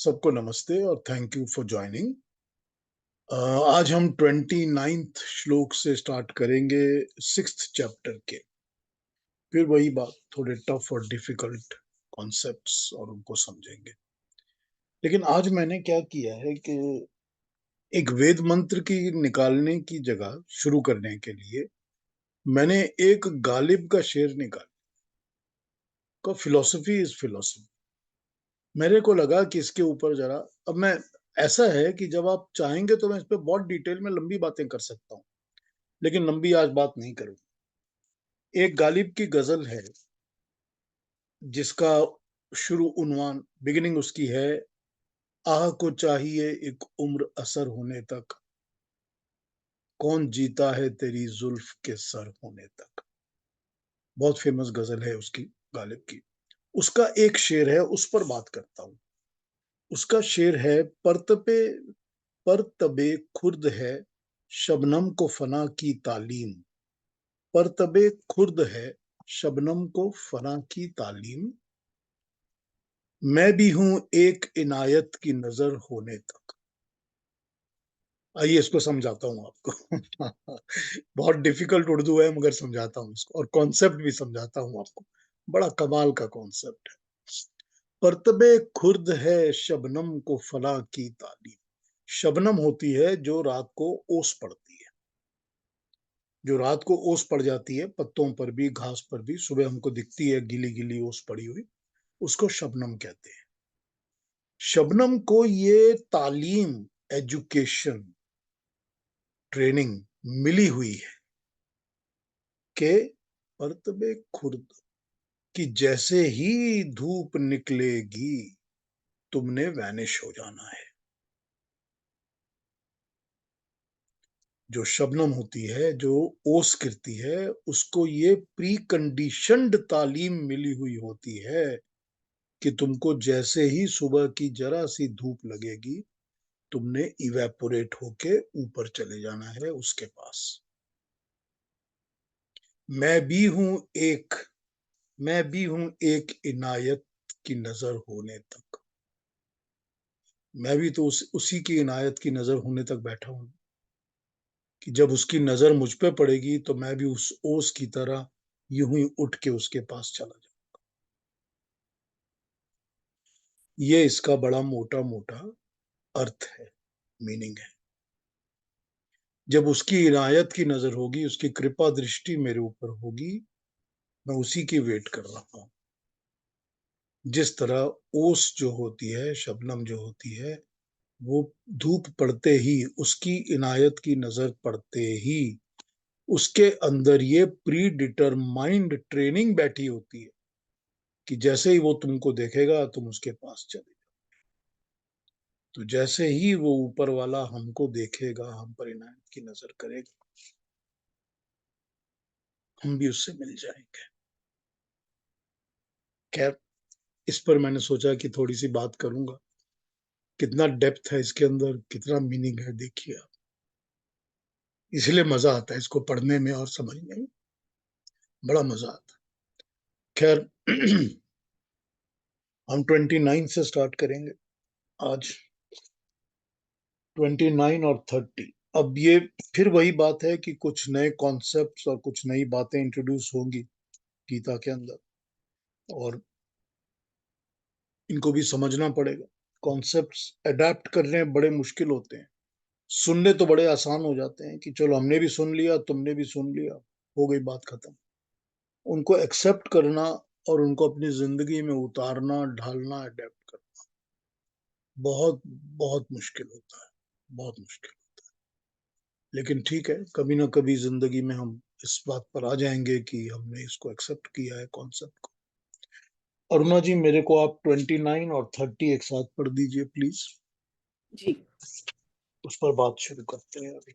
सबको नमस्ते और थैंक यू फॉर ज्वाइनिंग। आज हम 29th श्लोक से स्टार्ट करेंगे 6th चैप्टर के। फिर वही बात, थोड़े टफ और डिफिकल्ट कॉन्सेप्ट्स और उनको समझेंगे। लेकिन आज मैंने क्या किया है कि एक वेद मंत्र की निकालने की जगह शुरू करने के लिए मैंने एक गालिब का शेर निकाला का फिलॉसफी इज फिलॉसफी। मेरे को लगा कि इसके ऊपर जरा, अब मैं, ऐसा है कि जब आप चाहेंगे तो मैं इस पे बहुत डिटेल में लंबी बातें कर सकता हूँ, लेकिन लंबी आज बात नहीं करूंगा। एक गालिब की गजल है जिसका शुरू उन्वान, बिगिनिंग उसकी है, आह को चाहिए एक उम्र असर होने तक, कौन जीता है तेरी जुल्फ के सर होने तक। बहुत फेमस गजल है उसकी, गालिब की। उसका एक शेर है, उस पर बात करता हूं। उसका शेर है, परतपे पर तबे खुर्द है शबनम को फना की तालीम। पर तबे खुर्द है शबनम को फना की तालीम, मैं भी हूं एक इनायत की नजर होने तक। आइए इसको समझाता हूं आपको। बहुत डिफिकल्ट उर्दू है मगर समझाता हूं इसको, और कॉन्सेप्ट भी समझाता हूं आपको। बड़ा कमाल का कॉन्सेप्ट है। परतबे खुर्द है शबनम को फना की तालीम। शबनम होती है जो रात को ओस पड़ती है, जो रात को ओस पड़ जाती है पत्तों पर भी, घास पर भी, सुबह हमको दिखती है गीली गीली ओस पड़ी हुई, उसको शबनम कहते हैं। शबनम को ये तालीम, एजुकेशन, ट्रेनिंग मिली हुई है कि परतबे खुर्द, कि जैसे ही धूप निकलेगी तुमने वैनिश हो जाना है। जो शबनम होती है, जो ओस गिरती है, उसको ये प्री कंडीशनड तालीम मिली हुई होती है कि तुमको जैसे ही सुबह की जरा सी धूप लगेगी तुमने इवेपोरेट होके ऊपर चले जाना है उसके पास। मैं भी हूं एक मैं भी हूं एक इनायत की नजर होने तक। मैं भी तो उसी की इनायत की नजर होने तक बैठा हूं कि जब उसकी नजर मुझ पे पड़ेगी तो मैं भी उस ओस की तरह यूं ही उठ के उसके पास चला जाऊं। ये इसका बड़ा मोटा मोटा अर्थ है, मीनिंग है। जब उसकी इनायत की नजर होगी, उसकी कृपा दृष्टि मेरे ऊपर होगी, मैं उसी की वेट कर रहा हूं। जिस तरह ओस जो होती है, शबनम जो होती है, वो धूप पड़ते ही, उसकी इनायत की नजर पड़ते ही उसके अंदर ये प्री डिटरमाइंड ट्रेनिंग बैठी होती है कि जैसे ही वो तुमको देखेगा तुम उसके पास चले। तो जैसे ही वो ऊपर वाला हमको देखेगा, हम पर इनायत की नजर करेगा, हम भी उससे मिल जाएंगे। खैर, इस पर मैंने सोचा कि थोड़ी सी बात करूंगा। कितना डेप्थ है इसके अंदर, कितना मीनिंग है, देखिए आप। इसलिए मजा आता है इसको पढ़ने में और समझने में, बड़ा मजा आता है। खैर, हम 29 से स्टार्ट करेंगे आज। 29 और 30। अब ये फिर वही बात है कि कुछ नए कॉन्सेप्ट्स और कुछ नई बातें इंट्रोड्यूस होंगी गीता के अंदर, और इनको भी समझना पड़ेगा। कॉन्सेप्ट्स अडेप्ट करने बड़े मुश्किल होते हैं, सुनने तो बड़े आसान हो जाते हैं कि चलो हमने भी सुन लिया, तुमने भी सुन लिया, हो गई बात खत्म। उनको एक्सेप्ट करना और उनको अपनी जिंदगी में उतारना, ढालना, अडेप्ट करना बहुत बहुत मुश्किल होता है, बहुत मुश्किल। लेकिन ठीक है, कभी ना कभी जिंदगी में हम इस बात पर आ जाएंगे कि हमने इसको एक्सेप्ट किया है, कॉन्सेप्ट को। अरुणा जी, मेरे को आप 29 और 30 एक साथ पढ़ दीजिए प्लीज। जी। उस पर बात शुरू करते हैं अभी।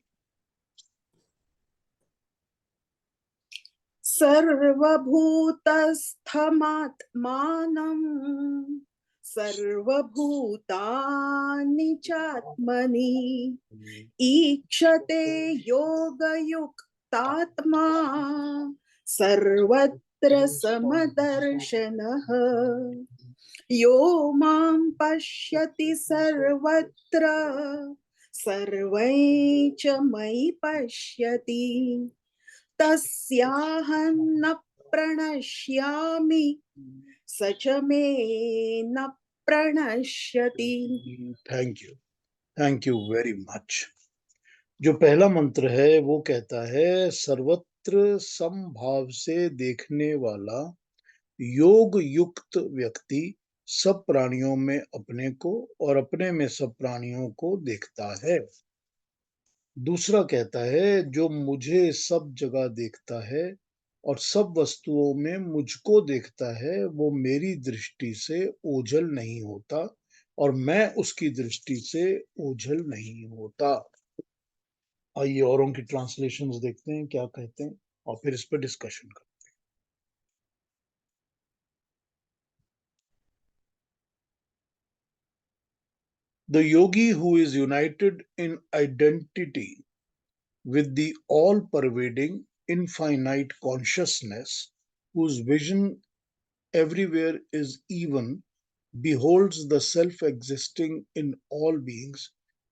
सर्वभूतस्थमात्मानं सर्वभूतानि चात्मनि ईक्षते योगयुक्तात्मा सर्वत्र समदर्शनः यो मां पश्यति सर्वत्र सर्वै च मयि पश्यति तस्याहं न प्रणश्यामि स च मे न प्रणश्यति। Thank you very much. जो पहला मंत्र है वो कहता है, सर्वत्र समभाव से देखने वाला योग युक्त व्यक्ति सब प्राणियों में अपने को और अपने में सब प्राणियों को देखता है। दूसरा कहता है, जो मुझे सब जगह देखता है और सब वस्तुओं में मुझको देखता है, वो मेरी दृष्टि से ओझल नहीं होता और मैं उसकी दृष्टि से ओझल नहीं होता। आइए औरों की ट्रांसलेशंस देखते हैं क्या कहते हैं और फिर इस पर डिस्कशन करते हैं। The yogi who is united in identity with the all-pervading infinite consciousness, whose vision everywhere is even, beholds the self-existing in all beings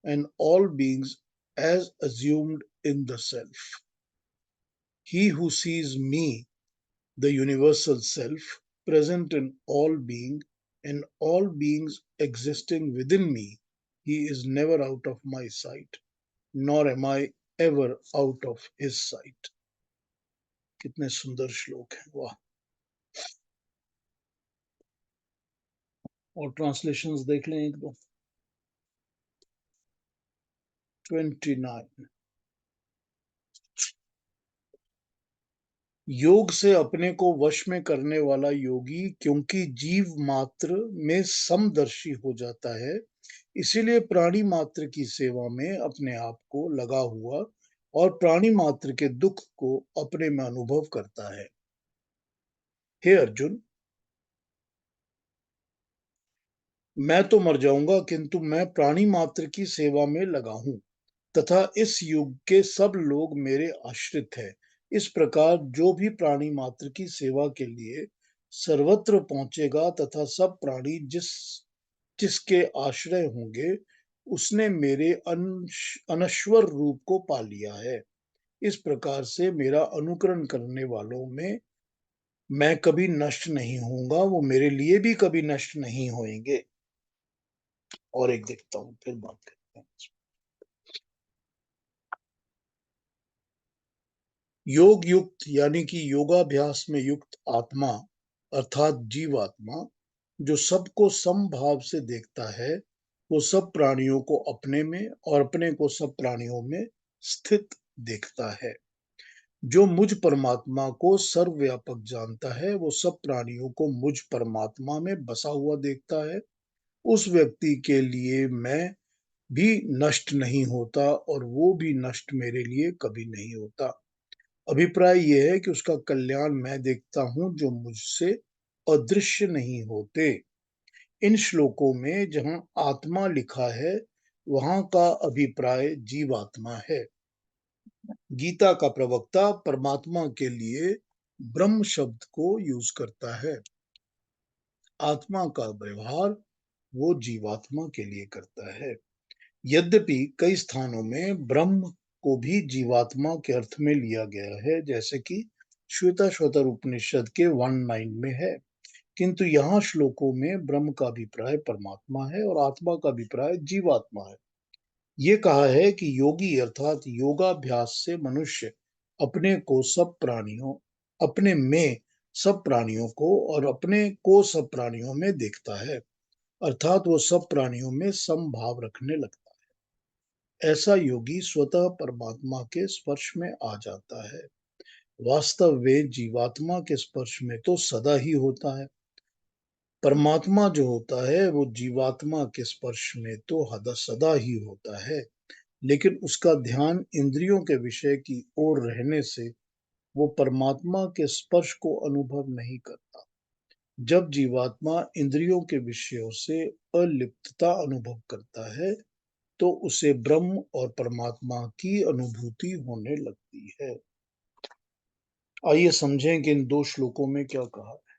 and all beings as assumed in the self. He who sees me, the universal self, present in all being and all beings existing within me, he is never out of my sight, nor am I ever out of his sight. कितने सुंदर श्लोक हैं, वाह। और translations देख लें एक दो। 29। योग से अपने को वश में करने वाला योगी क्योंकि जीव मात्र में समदर्शी हो जाता है, इसीलिए प्राणी मात्र की सेवा में अपने आप को लगा हुआ और प्राणी मात्र के दुख को अपने में अनुभव करता है। हे अर्जुन, मैं तो मर जाऊंगा किंतु मैं प्राणी मात्र की सेवा में लगा हूं तथा इस युग के सब लोग मेरे आश्रित हैं। इस प्रकार जो भी प्राणी मात्र की सेवा के लिए सर्वत्र पहुंचेगा तथा सब प्राणी जिसके आश्रय होंगे, उसने मेरे अनश्वर रूप को पा लिया है। इस प्रकार से मेरा अनुकरण करने वालों में मैं कभी नष्ट नहीं होऊंगा, वो मेरे लिए भी कभी नष्ट नहीं होंगे। और एक देखता हूं फिर बात करते हैं। योग युक्त यानी कि योगाभ्यास में युक्त आत्मा अर्थात जीवात्मा जो सबको समभाव से देखता है, वो सब प्राणियों को अपने में और अपने को सब प्राणियों में स्थित देखता है। जो मुझ परमात्मा को सर्वव्यापक जानता है, वो सब प्राणियों को मुझ परमात्मा में बसा हुआ देखता है। उस व्यक्ति के लिए मैं भी नष्ट नहीं होता और वो भी नष्ट मेरे लिए कभी नहीं होता। अभिप्राय यह है कि उसका कल्याण मैं देखता हूं जो मुझसे अदृश्य नहीं होते। इन श्लोकों में जहां आत्मा लिखा है, वहां का अभिप्राय जीवात्मा है। गीता का प्रवक्ता परमात्मा के लिए ब्रह्म शब्द को यूज करता है। आत्मा का व्यवहार वो जीवात्मा के लिए करता है। यद्यपि कई स्थानों में ब्रह्म को भी जीवात्मा के अर्थ में लिया गया है, जैसे कि श्वेताश्वतर उपनिषद के 1:9 में है, किंतु यहाँ श्लोकों में ब्रह्म का अभिप्राय परमात्मा है और आत्मा का अभिप्राय जीवात्मा है। ये कहा है कि योगी अर्थात योगाभ्यास से मनुष्य अपने को सब प्राणियों अपने में सब प्राणियों को और अपने को सब प्राणियों में देखता है, अर्थात वो सब प्राणियों में समभाव रखने लगता है। ऐसा योगी स्वतः परमात्मा के स्पर्श में आ जाता है। वास्तव में जीवात्मा के स्पर्श में तो सदा ही होता है। परमात्मा जो होता है वो जीवात्मा के स्पर्श में तो सदा ही होता है, लेकिन उसका ध्यान इंद्रियों के विषय की ओर रहने से वो परमात्मा के स्पर्श को अनुभव नहीं करता। जब जीवात्मा इंद्रियों के विषयों से अलिप्तता अनुभव करता है, तो उसे ब्रह्म और परमात्मा की अनुभूति होने लगती है। आइए समझें कि इन दो श्लोकों में क्या कहा है।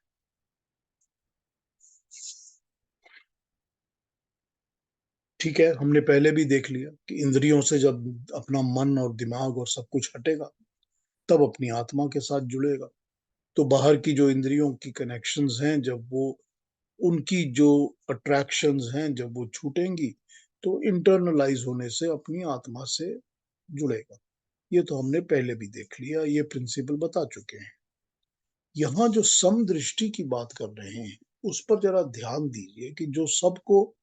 ठीक है, हमने पहले भी देख लिया कि इंद्रियों से जब अपना मन और दिमाग और सब कुछ हटेगा, तब अपनी आत्मा के साथ जुड़ेगा। तो बाहर की जो इंद्रियों की कनेक्शंस हैं, जब वो उनकी जो अट्रैक्शंस हैं, जब वो छूटेंगी, तो इंटरनलाइज़ होने से अपनी आत्मा से जुड़ेगा। ये तो हमने पहले भी देख लिया, ये प्रिंसिपल बता चुके हैं। यहाँ जो समदृष्टि की बात कर रहे हैं, उस पर ज़रा ध्यान दीजिए कि जो सबको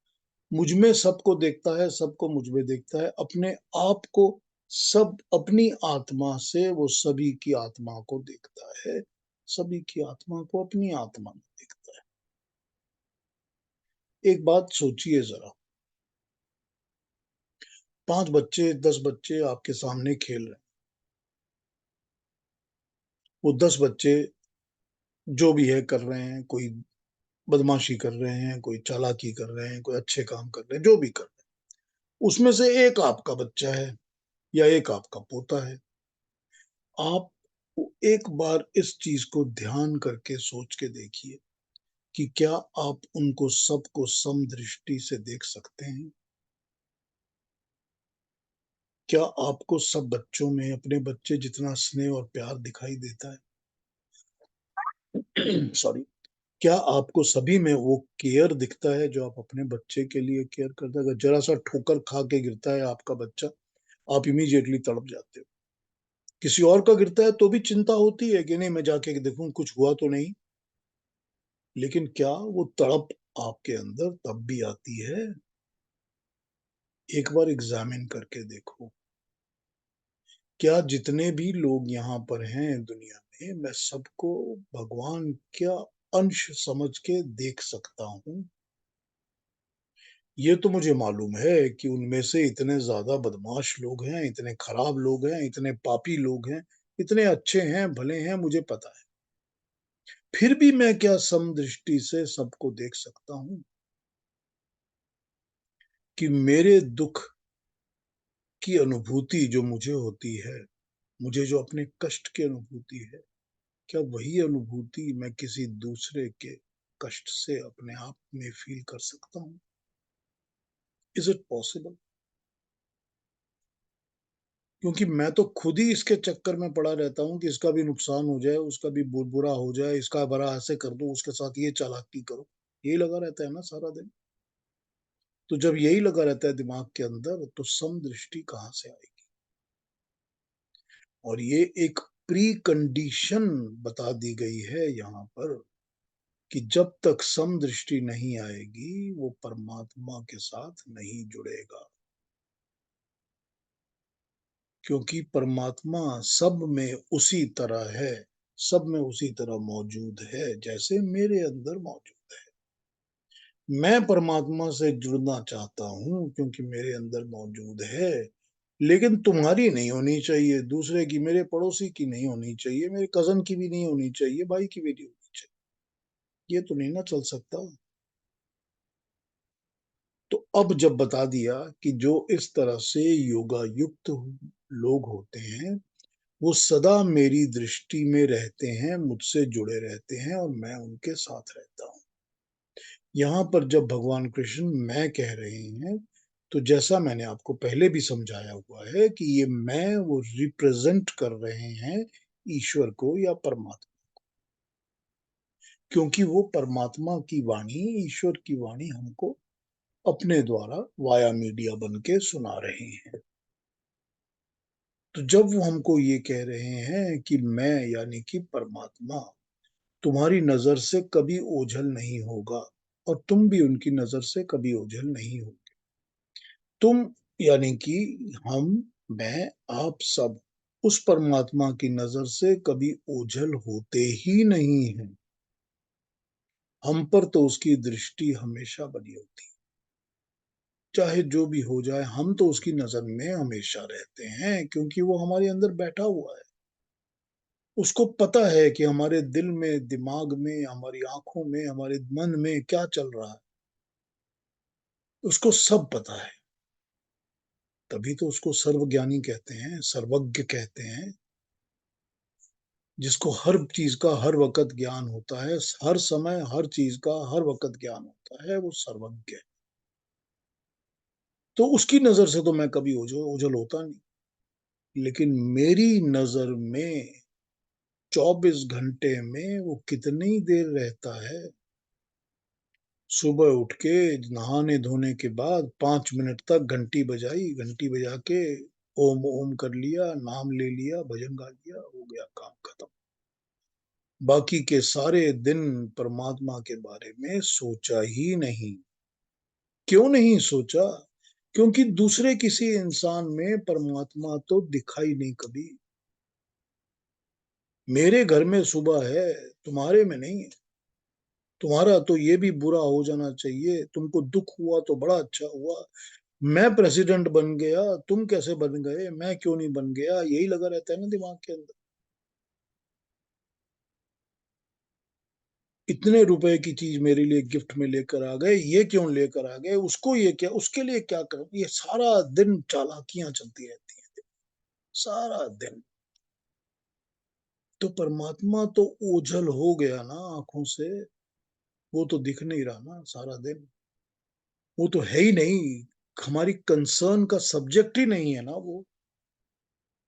मुझ में सबको देखता है, सबको मुझ में देखता है, अपने आप को सब अपनी आत्मा से वो सभी की आत्मा को देखता है, सभी की आत्मा को अपनी आत्मा में देखता है। एक बात सोचिए ज़रा, 5 बच्चे, 10 बच्चे आपके सामने खेल रहे हैं। वो 10 बच्चे जो भी है कर रहे हैं, कोई बदमाशी कर रहे हैं, कोई चालाकी कर रहे हैं, कोई अच्छे काम कर रहे हैं, जो भी कर रहे हैं। उसमें से एक आपका बच्चा है या एक आपका पोता है। आप एक बार इस चीज़ को ध्यान करके सोच के देखिए कि क्या आप उनको सबको समदृष्टि से देख सकते हैं? क्या आपको सब बच्चों में अपने बच्चे जितना स्नेह और प्यार दिखाई देता है? सॉरी। क्या आपको सभी में वो केयर दिखता है जो आप अपने बच्चे के लिए केयर करते हैं? अगर ज़रा-सा ठोकर खा के गिरता है आपका बच्चा, आप इमीडिएटली तड़प जाते हो। किसी और का गिरता है तो भी चिंता होती है कि नहीं मैं जाके देखूँ कुछ हुआ तो नहीं? लेकिन क्या वो तड़प आपके अंदर तब भी आती है? एक बार एग्ज़ामिन करके देखो। क्या जितने भी लोग यहाँ पर हैं दुनिया में, मैं सबको भगवान का अंश समझ के देख सकता हूँ? ये तो मुझे मालूम है कि उनमें से इतने ज़्यादा बदमाश लोग हैं, इतने खराब लोग हैं, इतने पापी लोग हैं, इतने अच्छे हैं, भले हैं, मुझे पता है। फिर भी मैं क्या समदृष्टि से सबको देख सकता हूँ कि मेरे दुःख की अनुभूति जो मुझे होती है, मुझे जो अपने कष्ट की अनुभूति है, क्या वही अनुभूति मैं किसी दूसरे के कष्ट से अपने आप में फ़ील कर सकता हूँ? Is it possible? क्योंकि मैं तो खुद ही इसके चक्कर में पड़ा रहता हूँ कि इसका भी नुकसान हो जाए, उसका भी बुरा हो जाए, इसका भला ऐसे कर दूँ, उसके साथ ये चालाकी करो। यही लगा रहता है ना सारा दिन। तो जब यही लगा रहता है दिमाग के अंदर, तो समदृष्टि कहाँ से आएगी? और ये एक प्री कंडीशन बता दी गई है यहाँ पर कि जब तक समदृष्टि नहीं आएगी, वो परमात्मा के साथ नहीं जुड़ेगा। क्योंकि परमात्मा सब में उसी तरह है, सब में उसी तरह मौजूद है, जैसे मेरे अंदर मौजूद है। मैं परमात्मा से जुड़ना चाहता हूँ क्योंकि मेरे अंदर मौजूद है, लेकिन तुम्हारी नहीं होनी चाहिए, दूसरे की, मेरे पड़ोसी की नहीं होनी चाहिए, मेरे कज़न की भी नहीं होनी चाहिए, भाई की भी नहीं होनी चाहिए। ये तो नहीं ना चल सकता। तो अब जब बता दिया कि जो इस तरह से योगा युक्त लोग होते हैं, वो सदा मेरी दृष्टि में रहते हैं, मुझसे जुड़े रहते हैं और मैं उनके साथ रहता हूँ। यहाँ पर जब भगवान कृष्ण मैं कह रहे हैं, तो जैसा मैंने आपको पहले भी समझाया हुआ है कि ये मैं वो रिप्रेज़ेंट कर रहे हैं ईश्वर को या परमात्मा, क्योंकि वो परमात्मा की वाणी, ईश्वर की वाणी हमको अपने द्वारा वाया मीडिया बन के सुना रहे हैं। तो जब वो हमको ये कह रहे हैं कि मैं यानी कि परमात्मा तुम्हारी नज़र से कभी ओझल नहीं होगा और तुम भी उनकी नज़र से कभी ओझल नहीं होगे। तुम यानी कि हम, मैं, आप सब उस परमात्मा की नज़र से कभी ओझल होते ही नहीं हैं। हम पर तो उसकी दृष्टि हमेशा बनी होती है। चाहे जो भी हो जाए, हम तो उसकी नज़र में हमेशा रहते हैं क्योंकि वो हमारे अंदर बैठा हुआ है। उसको पता है कि हमारे दिल में, दिमाग में, हमारी आँखों में, हमारे मन में क्या चल रहा है। उसको सब पता है। तभी तो उसको सर्वज्ञानी कहते हैं, सर्वज्ञ कहते हैं, जिसको हर चीज़ का हर वक़्त ज्ञान होता है, हर समय हर चीज़ का हर वक़्त ज्ञान होता है, वो सर्वज्ञ है। तो उसकी नजर से तो मैं कभी ओझल होता नहीं, लेकिन मेरी नजर में 24 घंटे में वो कितनी देर रहता है। सुबह उठ के नहाने धोने के बाद 5 मिनट तक घंटी बजाई, घंटी बजा के ओम ओम कर लिया, नाम ले लिया, भजन गा लिया, हो गया काम खत्म। बाकी के सारे दिन परमात्मा के बारे में सोचा ही नहीं। क्यों नहीं सोचा? क्योंकि दूसरे किसी इंसान में परमात्मा तो दिखाई नहीं कभी। मेरे घर में सुबह है, तुम्हारे में नहीं है। तुम्हारा तो ये भी बुरा हो जाना चाहिए, तुमको दुख हुआ तो बड़ा अच्छा हुआ। मैं प्रेसिडेंट बन गया, तुम कैसे बन गए, मैं क्यों नहीं बन गया, यही लगा रहता है ना दिमाग के अंदर। इतने रुपए की चीज मेरे लिए गिफ्ट में लेकर आ गए, ये क्यों लेकर आ गए, उसको ये क्या, उसके लिए क्या करूं, ये सारा दिन चालाकियां चलती रहती हैं, सारा दिन। तो परमात्मा तो ओझल हो गया ना आंखों से, वो तो दिख नहीं रहा ना सारा दिन, वो तो है ही नहीं। हमारी कंसर्न का सब्जेक्ट ही नहीं है ना वो।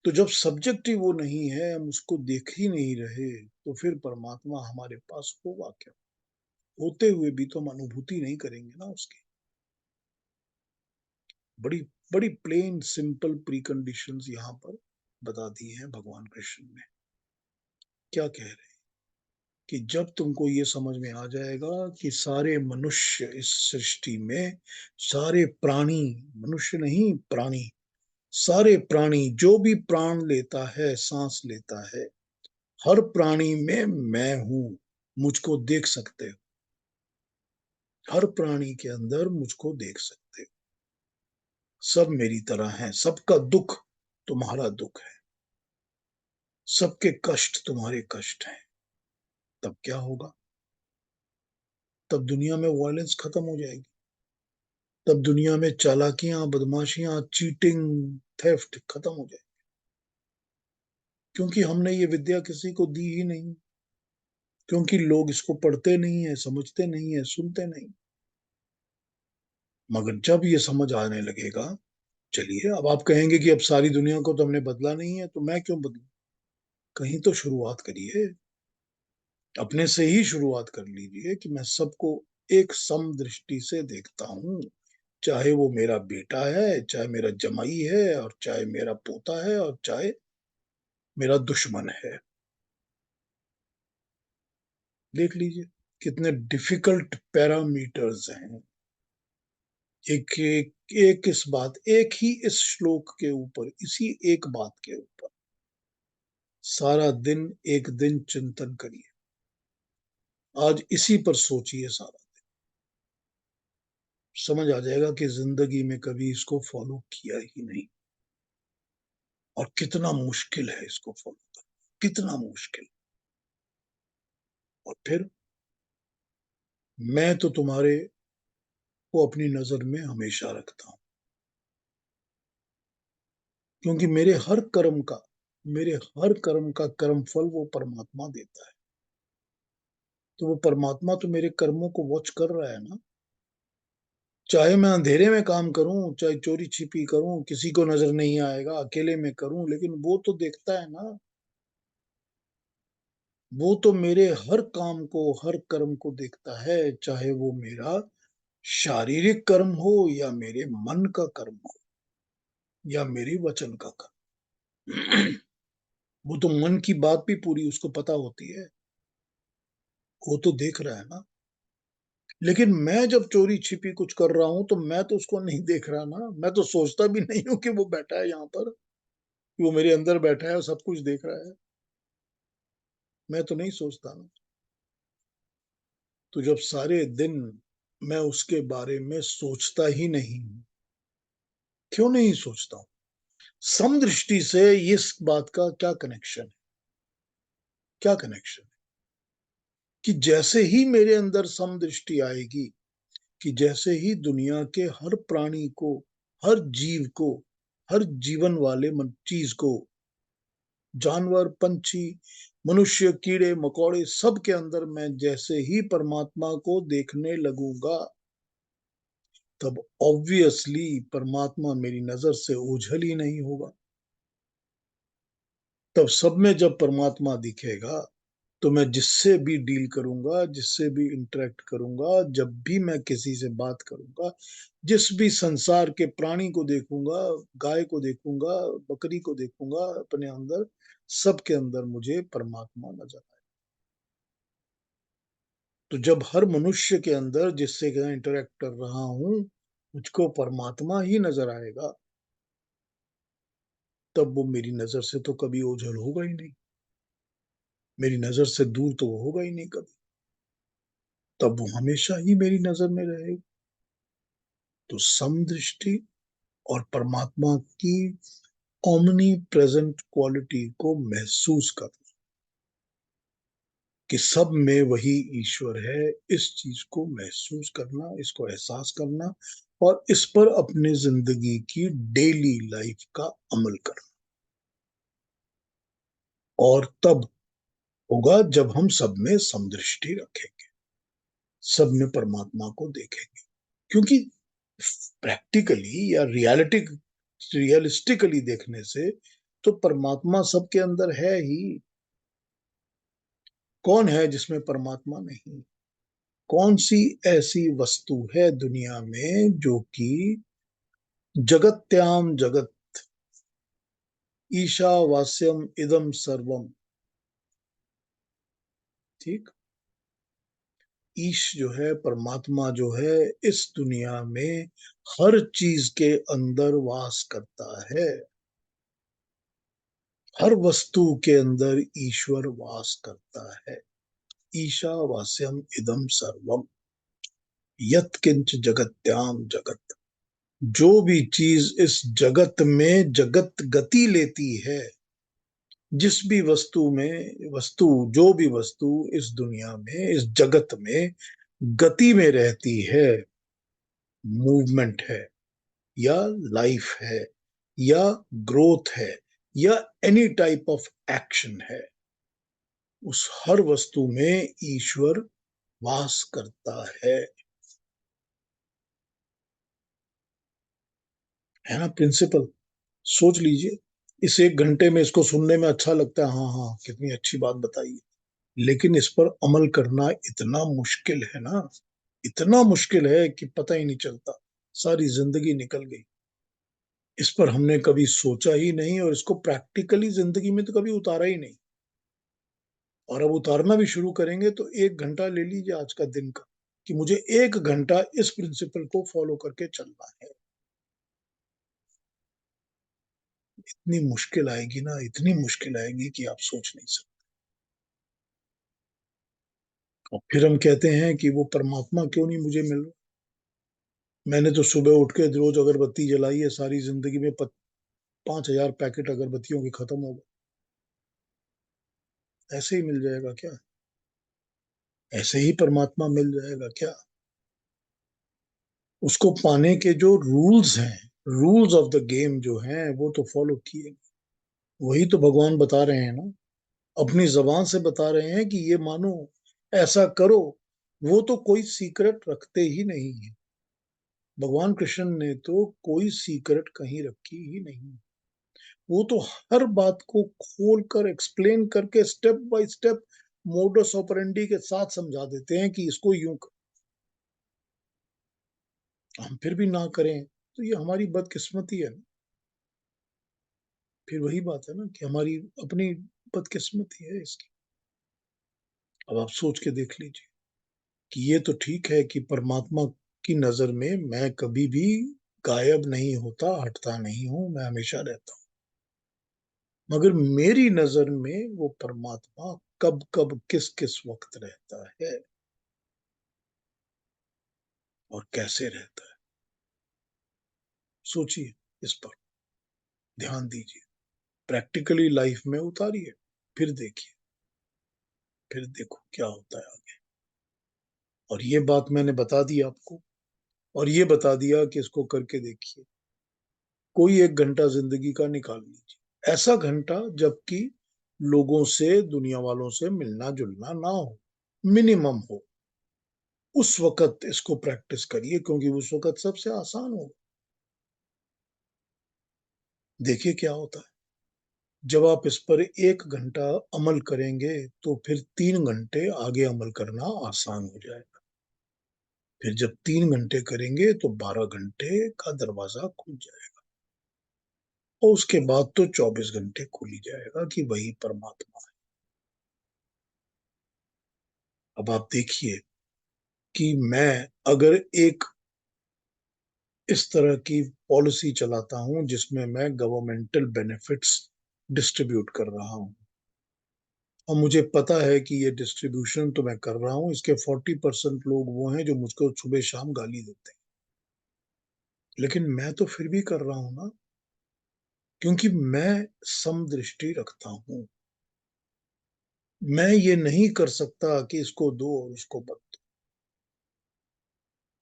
तो जब सब्जेक्ट ही वो नहीं है, हम उसको देख ही नहीं रहे, तो फिर परमात्मा हमारे पास होगा क्या? होते हुए भी तो हम अनुभूति नहीं करेंगे ना उसकी। बड़ी बड़ी प्लेन सिंपल प्री कंडीशंस यहाँ पर बता दी हैं भगवान कृष्ण ने। क्या कह रहे हैं कि जब तुमको ये समझ में आ जाएगा कि सारे मनुष्य इस सृष्टि में, सारे प्राणी, मनुष्य नहीं प्राणी, सारे प्राणी जो भी प्राण लेता है, सांस लेता है, हर प्राणी में मैं हूं, मुझको देख सकते हो। हर प्राणी के अंदर मुझको देख सकते हो। सब मेरी तरह हैं, सबका दुख तुम्हारा दुख है, सबके कष्ट तुम्हारे कष्ट हैं। तब क्या होगा? तब दुनिया में वायलेंस खत्म हो जाएगी। तब दुनिया में चालाकियां, बदमाशियां, चीटिंग, थेफ्ट खत्म हो जाएगी। क्योंकि हमने ये विद्या किसी को दी ही नहीं, क्योंकि लोग इसको पढ़ते नहीं है, समझते नहीं है, सुनते नहीं। मगर जब ये समझ आने लगेगा, चलिए अब आप कहेंगे कि अब सारी दुनिया को तो हमने बदला नहीं है, तो मैं क्यों बदलूं? कहीं तो शुरुआत करिए, अपने से ही शुरुआत कर लीजिए कि मैं सबको एक सम दृष्टि से देखता हूँ। चाहे वो मेरा बेटा है, चाहे मेरा जमाई है, और चाहे मेरा पोता है, और चाहे मेरा दुश्मन है। देख लीजिए कितने डिफिकल्ट पैरामीटर्स हैं। एक एक एक इस बात, एक ही इस श्लोक के ऊपर, इसी एक बात के ऊपर सारा दिन, एक दिन चिंतन करिए। आज इसी पर सोचिए सारा। समझ आ जाएगा कि जिंदगी में कभी इसको फॉलो किया ही नहीं, और कितना मुश्किल है इसको फॉलो करना, कितना मुश्किल। और फिर मैं तो तुम्हारे को अपनी नजर में हमेशा रखता हूं, क्योंकि मेरे हर कर्म का कर्म फल वो परमात्मा देता है। तो वो परमात्मा तो मेरे कर्मों को वॉच कर रहा है ना। चाहे मैं अंधेरे में काम करूं, चाहे चोरी छिपी करूं, किसी को नजर नहीं आएगा, अकेले में करूं, लेकिन वो तो देखता है ना। वो तो मेरे हर काम को, हर कर्म को देखता है, चाहे वो मेरा शारीरिक कर्म हो, या मेरे मन का कर्म हो, या मेरी वचन का कर्म। वो तो मन की बात भी पूरी उसको पता होती है, वो तो देख रहा है ना। लेकिन मैं जब चोरी छिपी कुछ कर रहा हूं, तो मैं तो उसको नहीं देख रहा ना। मैं तो सोचता भी नहीं हूं कि वो बैठा है यहाँ पर, कि वो मेरे अंदर बैठा है और सब कुछ देख रहा है। मैं तो नहीं सोचता ना। तो जब सारे दिन मैं उसके बारे में सोचता ही नहीं हूं, क्यों नहीं सोचता हूं? समदृष्टि से इस बात का क्या कनेक्शन है? क्या कनेक्शन है कि जैसे ही मेरे अंदर समदृष्टि आएगी, कि जैसे ही दुनिया के हर प्राणी को, हर जीव को, हर जीवन वाले चीज को, जानवर, पंछी, मनुष्य, कीड़े मकोड़े, सब के अंदर मैं जैसे ही परमात्मा को देखने लगूंगा, तब ऑब्वियसली परमात्मा मेरी नजर से ओझल ही नहीं होगा। तब सब में जब परमात्मा दिखेगा तो मैं जिससे भी डील करूंगा, जिससे भी इंटरेक्ट करूंगा, जब भी मैं किसी से बात करूंगा, जिस भी संसार के प्राणी को देखूंगा, गाय को देखूंगा, बकरी को देखूंगा अपने अंदर, सबके अंदर मुझे परमात्मा नजर आए। तो जब हर मनुष्य के अंदर जिससे मैं इंटरेक्ट कर रहा हूं मुझको परमात्मा ही नजर आएगा, तब वो मेरी नजर से तो कभी ओझल होगा ही नहीं, मेरी नजर से दूर तो वो होगा ही नहीं कभी, तब वो हमेशा ही मेरी नजर में रहेगा। तो समदृष्टि और परमात्मा की ओमनी प्रेजेंट क्वालिटी को महसूस करना कि सब में वही ईश्वर है, इस चीज को महसूस करना, इसको एहसास करना और इस पर अपने जिंदगी की डेली लाइफ का अमल करना। और तब होगा जब हम सब में समदृष्टि रखेंगे, सब में परमात्मा को देखेंगे। क्योंकि प्रैक्टिकली या रियलिस्टिकली देखने से तो परमात्मा सबके अंदर है ही। कौन है जिसमें परमात्मा नहीं? कौन सी ऐसी वस्तु है दुनिया में जो कि जगत्याम जगत ईशावास्यम इदम सर्वम, ठीक, ईश जो है, परमात्मा जो है, इस दुनिया में हर चीज के अंदर वास करता है। हर वस्तु के अंदर ईश्वर वास करता है। ईशावास्यम इदम सर्वम यत्किंच जगत्याम जगत, जो भी चीज इस जगत में जगत गति लेती है, जिस भी वस्तु जो भी वस्तु इस दुनिया में, इस जगत में गति में रहती है, मूवमेंट है या लाइफ है या ग्रोथ है या एनी टाइप ऑफ एक्शन है, उस हर वस्तु में ईश्वर वास करता है ना प्रिंसिपल? सोच लीजिए, इस 1 घंटे में इसको सुनने में अच्छा लगता है, हाँ हाँ कितनी अच्छी बात बताई है, लेकिन इस पर अमल करना इतना मुश्किल है ना, इतना मुश्किल है कि पता ही नहीं चलता, सारी जिंदगी निकल गई। इस पर हमने कभी सोचा ही नहीं और इसको प्रैक्टिकली जिंदगी में तो कभी उतारा ही नहीं। और अब उतारना भी शुरू करेंगे तो 1 घंटा ले लीजिए आज का दिन का, कि मुझे 1 घंटा इस प्रिंसिपल को फॉलो करके चलना है। इतनी मुश्किल आएगी ना, इतनी मुश्किल आएगी कि आप सोच नहीं सकते। और फिर हम कहते हैं कि वो परमात्मा क्यों नहीं मुझे मिल रहा? मैंने तो सुबह उठ के रोज अगरबत्ती जलाई है, सारी जिंदगी में 5,000 पैकेट अगरबत्तियों के खत्म हो गए, ऐसे ही मिल जाएगा क्या? ऐसे ही परमात्मा मिल जाएगा क्या? उसको पाने के जो रूल्स हैं, रूल्स ऑफ द गेम जो हैं, वो तो फॉलो किए। वही तो भगवान बता रहे हैं ना, अपनी जबान से बता रहे हैं कि ये मानो, ऐसा करो। वो तो कोई सीक्रेट रखते ही नहीं है। भगवान कृष्ण ने तो कोई सीक्रेट कहीं रखी ही नहीं। वो तो हर बात को खोल कर एक्सप्लेन करके step by step modus operandi के साथ समझा देते हैं कि इसको यूं कर। हम फिर भी ना करें तो ये हमारी बदकिस्मती है ना। फिर वही बात है ना कि हमारी अपनी बदकिस्मती है इसकी। अब आप सोच के देख लीजिए कि ये तो ठीक है कि परमात्मा की नजर में मैं कभी भी गायब नहीं होता, हटता नहीं हूं, मैं हमेशा रहता हूं। मगर मेरी नजर में वो परमात्मा कब कब किस किस वक्त रहता है और कैसे रहता है, सोचिए, इस पर ध्यान दीजिए, प्रैक्टिकली लाइफ में उतारिए, फिर देखिए, फिर देखो क्या होता है आगे। और ये बात मैंने बता दी आपको, और ये बता दिया कि इसको करके देखिए। कोई 1 घंटा जिंदगी का निकाल लीजिए, ऐसा घंटा जबकि लोगों से, दुनिया वालों से मिलना जुलना ना हो, मिनिमम हो, उस वक्त इसको प्रैक्टिस करिए, क्योंकि उस वक्त सबसे आसान होगा। देखिए क्या होता है, जब आप इस पर 1 घंटा अमल करेंगे तो फिर 3 घंटे आगे अमल करना आसान हो जाएगा। फिर जब 3 घंटे करेंगे तो 12 घंटे का दरवाजा खुल जाएगा, और उसके बाद तो 24 घंटे खुल ही जाएगा कि वही परमात्मा है। अब आप देखिए कि मैं अगर एक इस तरह की पॉलिसी चलाता हूं जिसमें मैं गवर्नमेंटल बेनिफिट्स डिस्ट्रीब्यूट कर रहा हूं, और मुझे पता है कि ये डिस्ट्रीब्यूशन तो मैं कर रहा हूं, इसके 40% लोग वो हैं जो मुझको सुबह शाम गाली देते हैं, लेकिन मैं तो फिर भी कर रहा हूं ना, क्योंकि मैं समदृष्टि रखता हूं। मैं ये नहीं कर सकता कि इसको दो और उसको मत दो।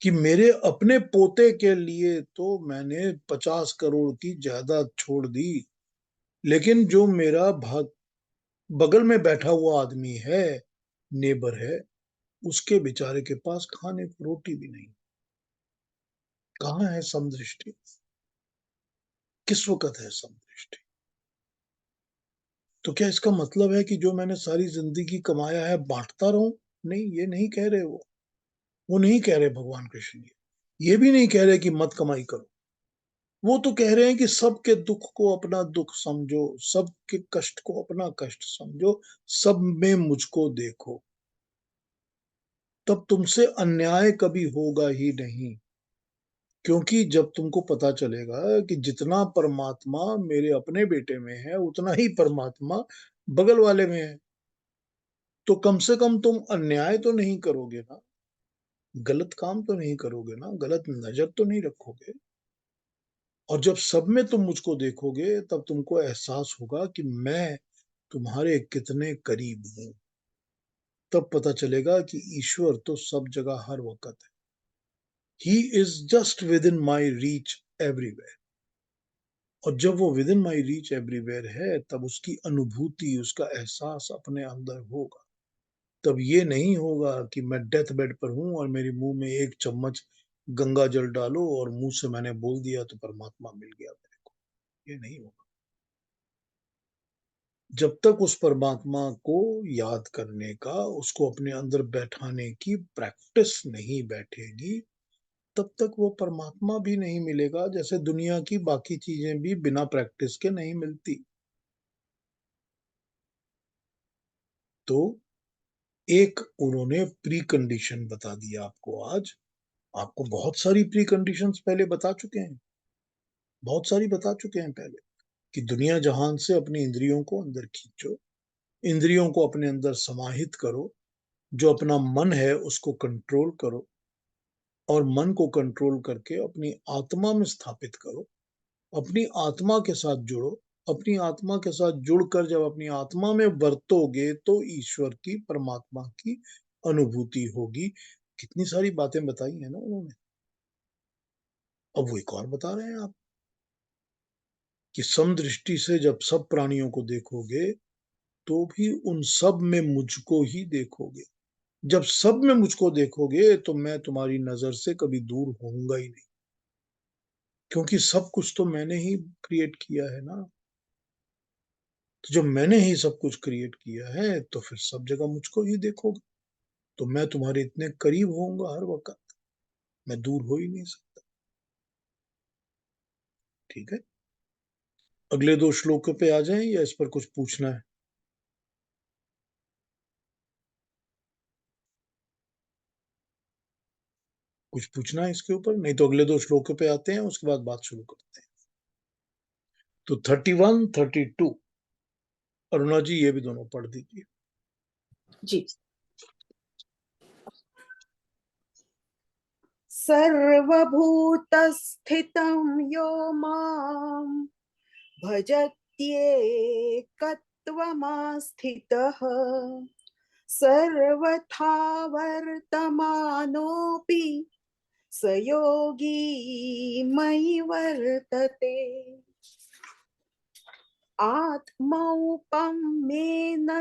कि मेरे अपने पोते के लिए तो मैंने 50 करोड़ की जायदाद छोड़ दी, लेकिन जो मेरा भाग बगल में बैठा हुआ आदमी है, नेबर है, उसके बेचारे के पास खाने को रोटी भी नहीं। कहाँ है समदृष्टि? किस वक्त है समदृष्टि? तो क्या इसका मतलब है कि जो मैंने सारी जिंदगी कमाया है बांटता रहूं? नहीं, ये नहीं कह रहे वो नहीं कह रहे भगवान कृष्ण। ये भी नहीं कह रहे कि मत कमाई करो। वो तो कह रहे हैं कि सबके दुख को अपना दुख समझो, सबके कष्ट को अपना कष्ट समझो, सब में मुझको देखो, तब तुमसे अन्याय कभी होगा ही नहीं। क्योंकि जब तुमको पता चलेगा कि जितना परमात्मा मेरे अपने बेटे में है उतना ही परमात्मा बगल वाले में है, तो कम से कम तुम अन्याय तो नहीं करोगे ना, गलत काम तो नहीं करोगे ना, गलत नजर तो नहीं रखोगे। और जब सब में तुम मुझको देखोगे तब तुमको एहसास होगा कि मैं तुम्हारे कितने करीब हूं। तब पता चलेगा कि ईश्वर तो सब जगह हर वक्त है। He is just with in my reach everywhere. और जब वो with in my reach everywhere है तब उसकी अनुभूति, उसका एहसास अपने अंदर होगा। तब ये नहीं होगा कि मैं डेथ बेड पर हूं और मेरे मुंह में 1 चम्मच गंगा जल डालो और मुंह से मैंने बोल दिया तो परमात्मा मिल गया मेरे को। ये नहीं होगा। जब तक उस परमात्मा को याद करने का, उसको अपने अंदर बैठाने की प्रैक्टिस नहीं बैठेगी, तब तक वो परमात्मा भी नहीं मिलेगा, जैसे दुनिया की बाकी चीजें भी बिना प्रैक्टिस के नहीं मिलती। तो एक उन्होंने प्री कंडीशन बता दिया आपको आज। आपको बहुत सारी प्री कंडीशंस पहले बता चुके हैं, बहुत सारी बता चुके हैं पहले, कि दुनिया जहान से अपनी इंद्रियों को अंदर खींचो, इंद्रियों को अपने अंदर समाहित करो, जो अपना मन है उसको कंट्रोल करो, और मन को कंट्रोल करके अपनी आत्मा में स्थापित करो, अपनी आत्मा के साथ जुड़ो। अपनी आत्मा के साथ जुड़कर जब अपनी आत्मा में बरतोगे तो ईश्वर की, परमात्मा की अनुभूति होगी। कितनी सारी बातें बताई है ना उन्होंने। अब वो एक और बता रहे हैं आप, कि समदृष्टि से जब सब प्राणियों को देखोगे तो भी उन सब में मुझको ही देखोगे। जब सब में मुझको देखोगे तो मैं तुम्हारी नजर से कभी दूर होऊंगा ही नहीं, क्योंकि सब कुछ तो मैंने ही क्रिएट किया है ना। तो जब मैंने ही सब कुछ क्रिएट किया है तो फिर सब जगह मुझको ही देखोगे, तो मैं तुम्हारे इतने करीब होऊंगा हर वक्त, मैं दूर हो ही नहीं सकता। ठीक है, अगले 2 श्लोकों पे आ जाएं या इस पर कुछ पूछना है? कुछ पूछना है इसके ऊपर? नहीं तो अगले 2 श्लोकों पे आते हैं, उसके बाद बात शुरू करते हैं। तो 31, 32, अरुणा जी ये भी दोनों पढ़ दीजिए। जी। सर्वभूतस्थितं यो मां भजत्येकत्वमास्थितः सर्वथा वर्तमानोऽपि स योगी मयि वर्तते। आत्मौपम्येन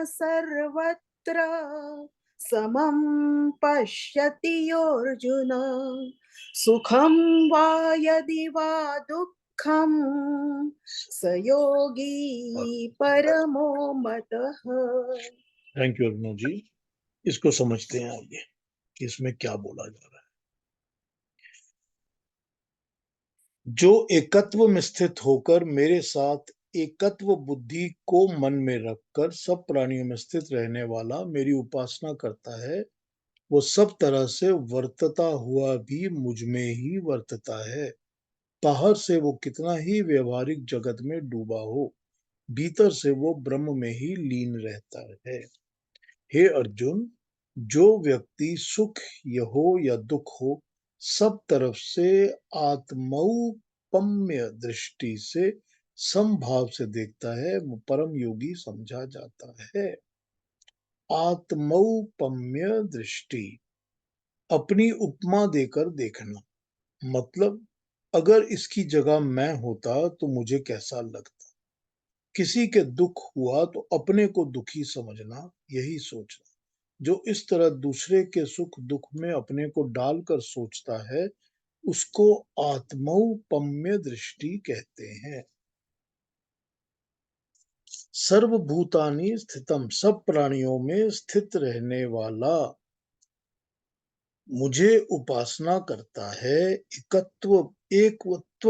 सर्वत्र समं पश्यति योऽर्जुन सुखं वा यदि वा दुःखं स योगी परमो मतः। थैंक यू अरुणा जी। इसको समझते हैं आइए कि इसमें क्या बोला जा रहा है। जो एकत्व में स्थित होकर मेरे साथ एकत्व बुद्धि को मन में रखकर सब प्राणियों में स्थित रहने वाला मेरी उपासना करता है, वो सब तरह से वर्तता हुआ भी मुझ में ही वर्तता है। बाहर से वो कितना ही व्यवहारिक जगत में डूबा हो, भीतर से वो ब्रह्म में ही लीन रहता है। हे अर्जुन, जो व्यक्ति सुख हो या दुख हो, सब तरफ से आत्मौपम्य दृष्टि से समभाव से देखता है, वो परम योगी समझा जाता है। आत्मौपम्य दृष्टि, अपनी उपमा देकर देखना, मतलब अगर इसकी जगह मैं होता तो मुझे कैसा लगता। किसी के दुख हुआ तो अपने को दुखी समझना, यही सोचना। जो इस तरह दूसरे के सुख दुख में अपने को डालकर सोचता है, उसको आत्मौपम्य दृष्टि कहते हैं। सर्वभूतानि स्थितम, सब प्राणियों में स्थित रहने वाला मुझे उपासना करता है, एकत्व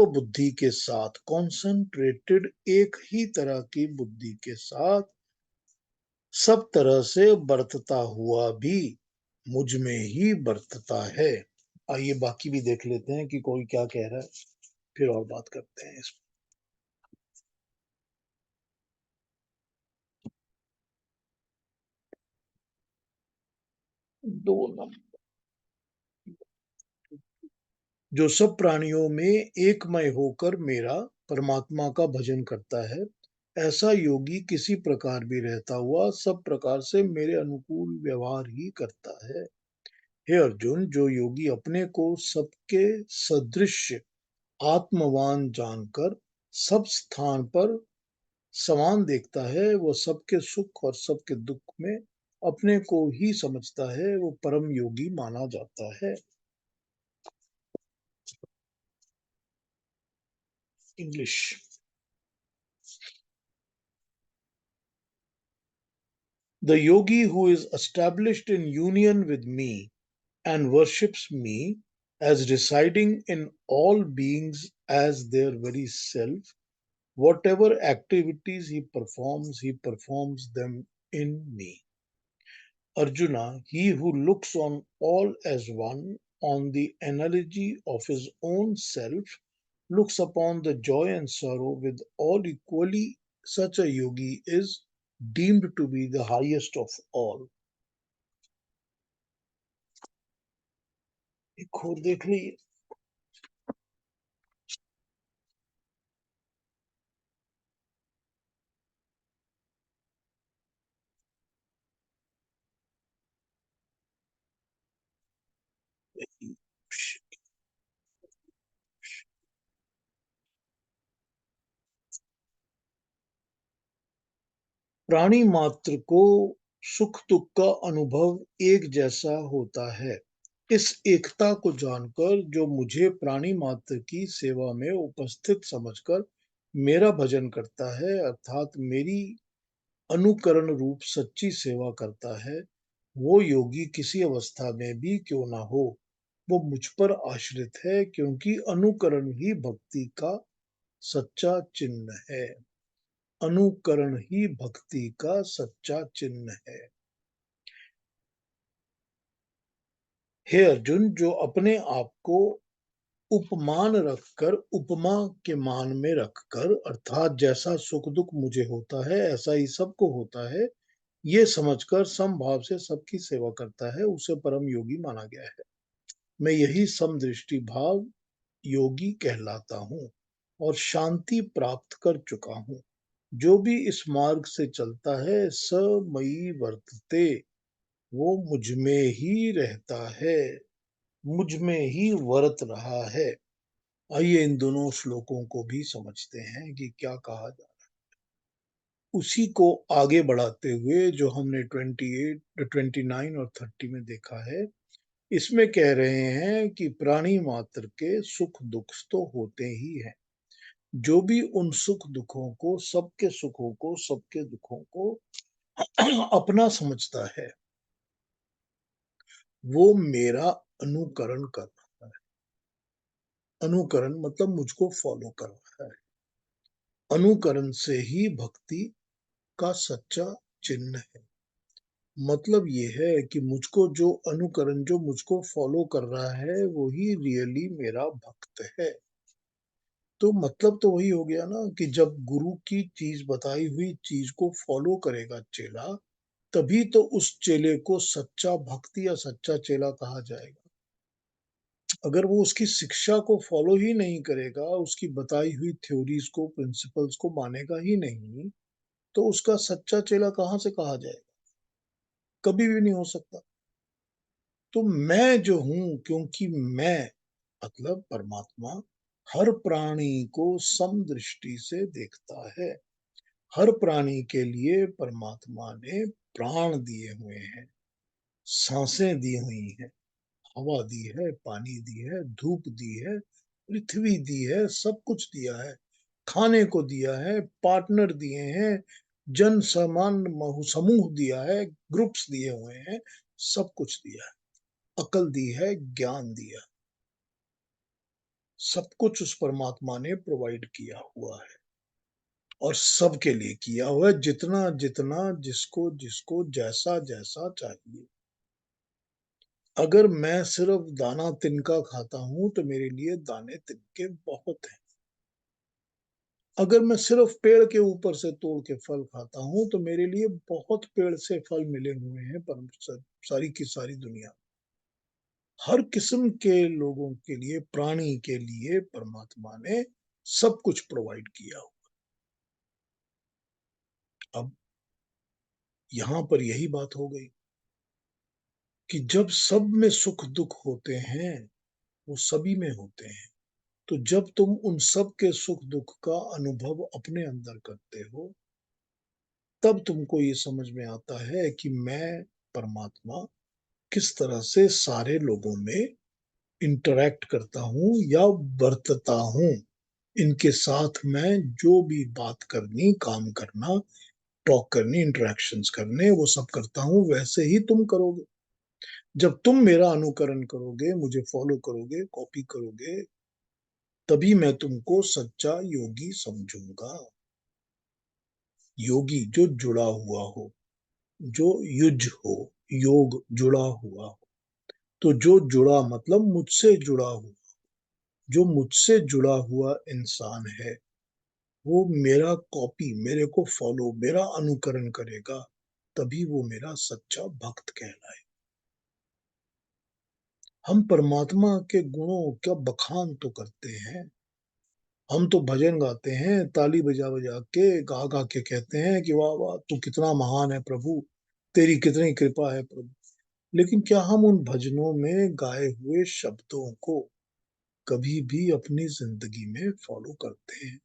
बुद्धि के साथ, कॉन्सेंट्रेटेड एक ही तरह की बुद्धि के साथ, सब तरह से बरतता हुआ भी मुझ में ही बरतता है। आइए बाकी भी देख लेते हैं कि कोई क्या कह रहा है, फिर और बात करते हैं इस 2 नंबर। जो सब प्राणियों में एकमय होकर मेरा परमात्मा का भजन करता है, ऐसा योगी किसी प्रकार भी रहता हुआ सब प्रकार से मेरे अनुकूल व्यवहार ही करता है। हे अर्जुन, जो योगी अपने को सबके सदृश आत्मवान जानकर सब स्थान पर समान देखता है, वो सबके सुख और सबके दुख में अपने को ही समझता है, वो परम योगी माना जाता है। English. The yogi who is established in union with me and worships me as residing in all beings as their very self, whatever activities he performs them in me. Arjuna, he who looks on all as one, on the analogy of his own self, looks upon the joy and sorrow with all equally, such a yogi is deemed to be the highest of all. एक और देख लीजिए। प्राणी मात्र को सुख दुख का अनुभव एक जैसा होता है। इस एकता को जानकर जो मुझे प्राणी मात्र की सेवा में उपस्थित समझकर मेरा भजन करता है, अर्थात मेरी अनुकरण रूप सच्ची सेवा करता है, वो योगी किसी अवस्था में भी क्यों ना हो, वो मुझ पर आश्रित है, क्योंकि अनुकरण ही भक्ति का सच्चा चिन्ह है। अनुकरण ही भक्ति का सच्चा चिन्ह है। हे अर्जुन, जो अपने आप को उपमान रखकर, उपमा के मान में रखकर, अर्थात जैसा सुख दुख मुझे होता है ऐसा ही सबको होता है, ये समझकर समभाव से सबकी सेवा करता है, उसे परम योगी माना गया है। मैं यही समदृष्टि भाव योगी कहलाता हूँ और शांति प्राप्त कर चुका हूँ। जो भी इस मार्ग से चलता है, स मयि वर्तते, वो मुझ में ही रहता है, मुझ में ही वर्त रहा है। आइए इन दोनों श्लोकों को भी समझते हैं कि क्या कहा जा रहा है। उसी को आगे बढ़ाते हुए जो हमने 28, 29 और 30 में देखा है, इसमें कह रहे हैं कि प्राणी मात्र के सुख दुख तो होते ही हैं। जो भी उन सुख दुखों को, सबके सुखों को, सबके दुखों को अपना समझता है, वो मेरा अनुकरण कर रहा है। अनुकरण मतलब मुझको फॉलो कर रहा है। अनुकरण से ही भक्ति का सच्चा चिन्ह है। मतलब ये है कि मुझको जो अनुकरण, जो मुझको फॉलो कर रहा है, वो ही रियली मेरा भक्त है। तो मतलब तो वही हो गया ना कि जब गुरु की चीज, बताई हुई चीज को फॉलो करेगा चेला, तभी तो उस चेले को सच्चा भक्त या सच्चा चेला कहा जाएगा। अगर वो उसकी शिक्षा को फॉलो ही नहीं करेगा, उसकी बताई हुई थ्योरीज को, प्रिंसिपल्स को मानेगा ही नहीं, तो उसका सच्चा चेला कहाँ से कहा जाएगा? कभी भी नहीं हो सकता। तो मैं जो हूं, क्योंकि मैं मतलब परमात्मा हर प्राणी को समदृष्टि से देखता है। हर प्राणी के लिए परमात्मा ने प्राण दिए हुए हैं, सांसें दी हुई हैं, हवा दी है, पानी दी है, धूप दी है, पृथ्वी दी है, सब कुछ दिया है। खाने को दिया है, पार्टनर दिए हैं, जन समान समूह दिया है, ग्रुप्स दिए हुए हैं, सब कुछ दिया है। अकल दी है, ज्ञान दिया, सब कुछ उस परमात्मा ने प्रोवाइड किया हुआ है। और सबके लिए किया हुआ है, जितना जितना, जिसको जिसको जैसा जैसा चाहिए। अगर मैं सिर्फ दाना तिनका खाता हूं तो मेरे लिए दाने तिनके बहुत हैं। अगर मैं सिर्फ पेड़ के ऊपर से तोड़ के फल खाता हूं तो मेरे लिए बहुत पेड़ से फल मिले हुए हैं, पर सारी की सारी दुनिया। हर किस्म के लोगों के लिए, प्राणी के लिए परमात्मा ने सब कुछ प्रोवाइड किया। अब यहां पर यही बात हो गई कि जब सब में सुख दुख होते हैं, वो सभी में होते हैं। तो जब तुम उन सब के सुख दुख का अनुभव अपने अंदर करते हो, तब तुमको ये समझ में आता है कि मैं परमात्मा किस तरह से सारे लोगों में इंटरैक्ट करता हूँ या बरतता हूँ। इनके साथ मैं जो भी बात करनी, काम करना, टॉक करनी, इंटरेक्शंस करने, वो सब करता हूँ, वैसे ही तुम करोगे। जब तुम मेरा अनुकरण करोगे, मुझे फॉलो करोगे, कॉपी करोगे, तभी मैं तुमको सच्चा योगी समझूंगा। योगी जो जुड़ा हुआ हो, जो युज हो, योग जुड़ा हुआ हो। तो जो जुड़ा मतलब मुझसे जुड़ा हुआ, जो मुझसे जुड़ा हुआ इंसान है, वो मेरा कॉपी, मेरे को फॉलो, मेरा अनुकरण करेगा, तभी वो मेरा सच्चा भक्त कहलाए। हम परमात्मा के गुणों का बखान तो करते हैं, हम तो भजन गाते हैं, ताली बजा बजा के, गा गा के कहते हैं कि वाह वाह, तू कितना महान है प्रभु, तेरी कितनी कृपा है प्रभु। लेकिन क्या हम उन भजनों में गाए हुए शब्दों को कभी भी अपनी जिंदगी में फॉलो करते हैं?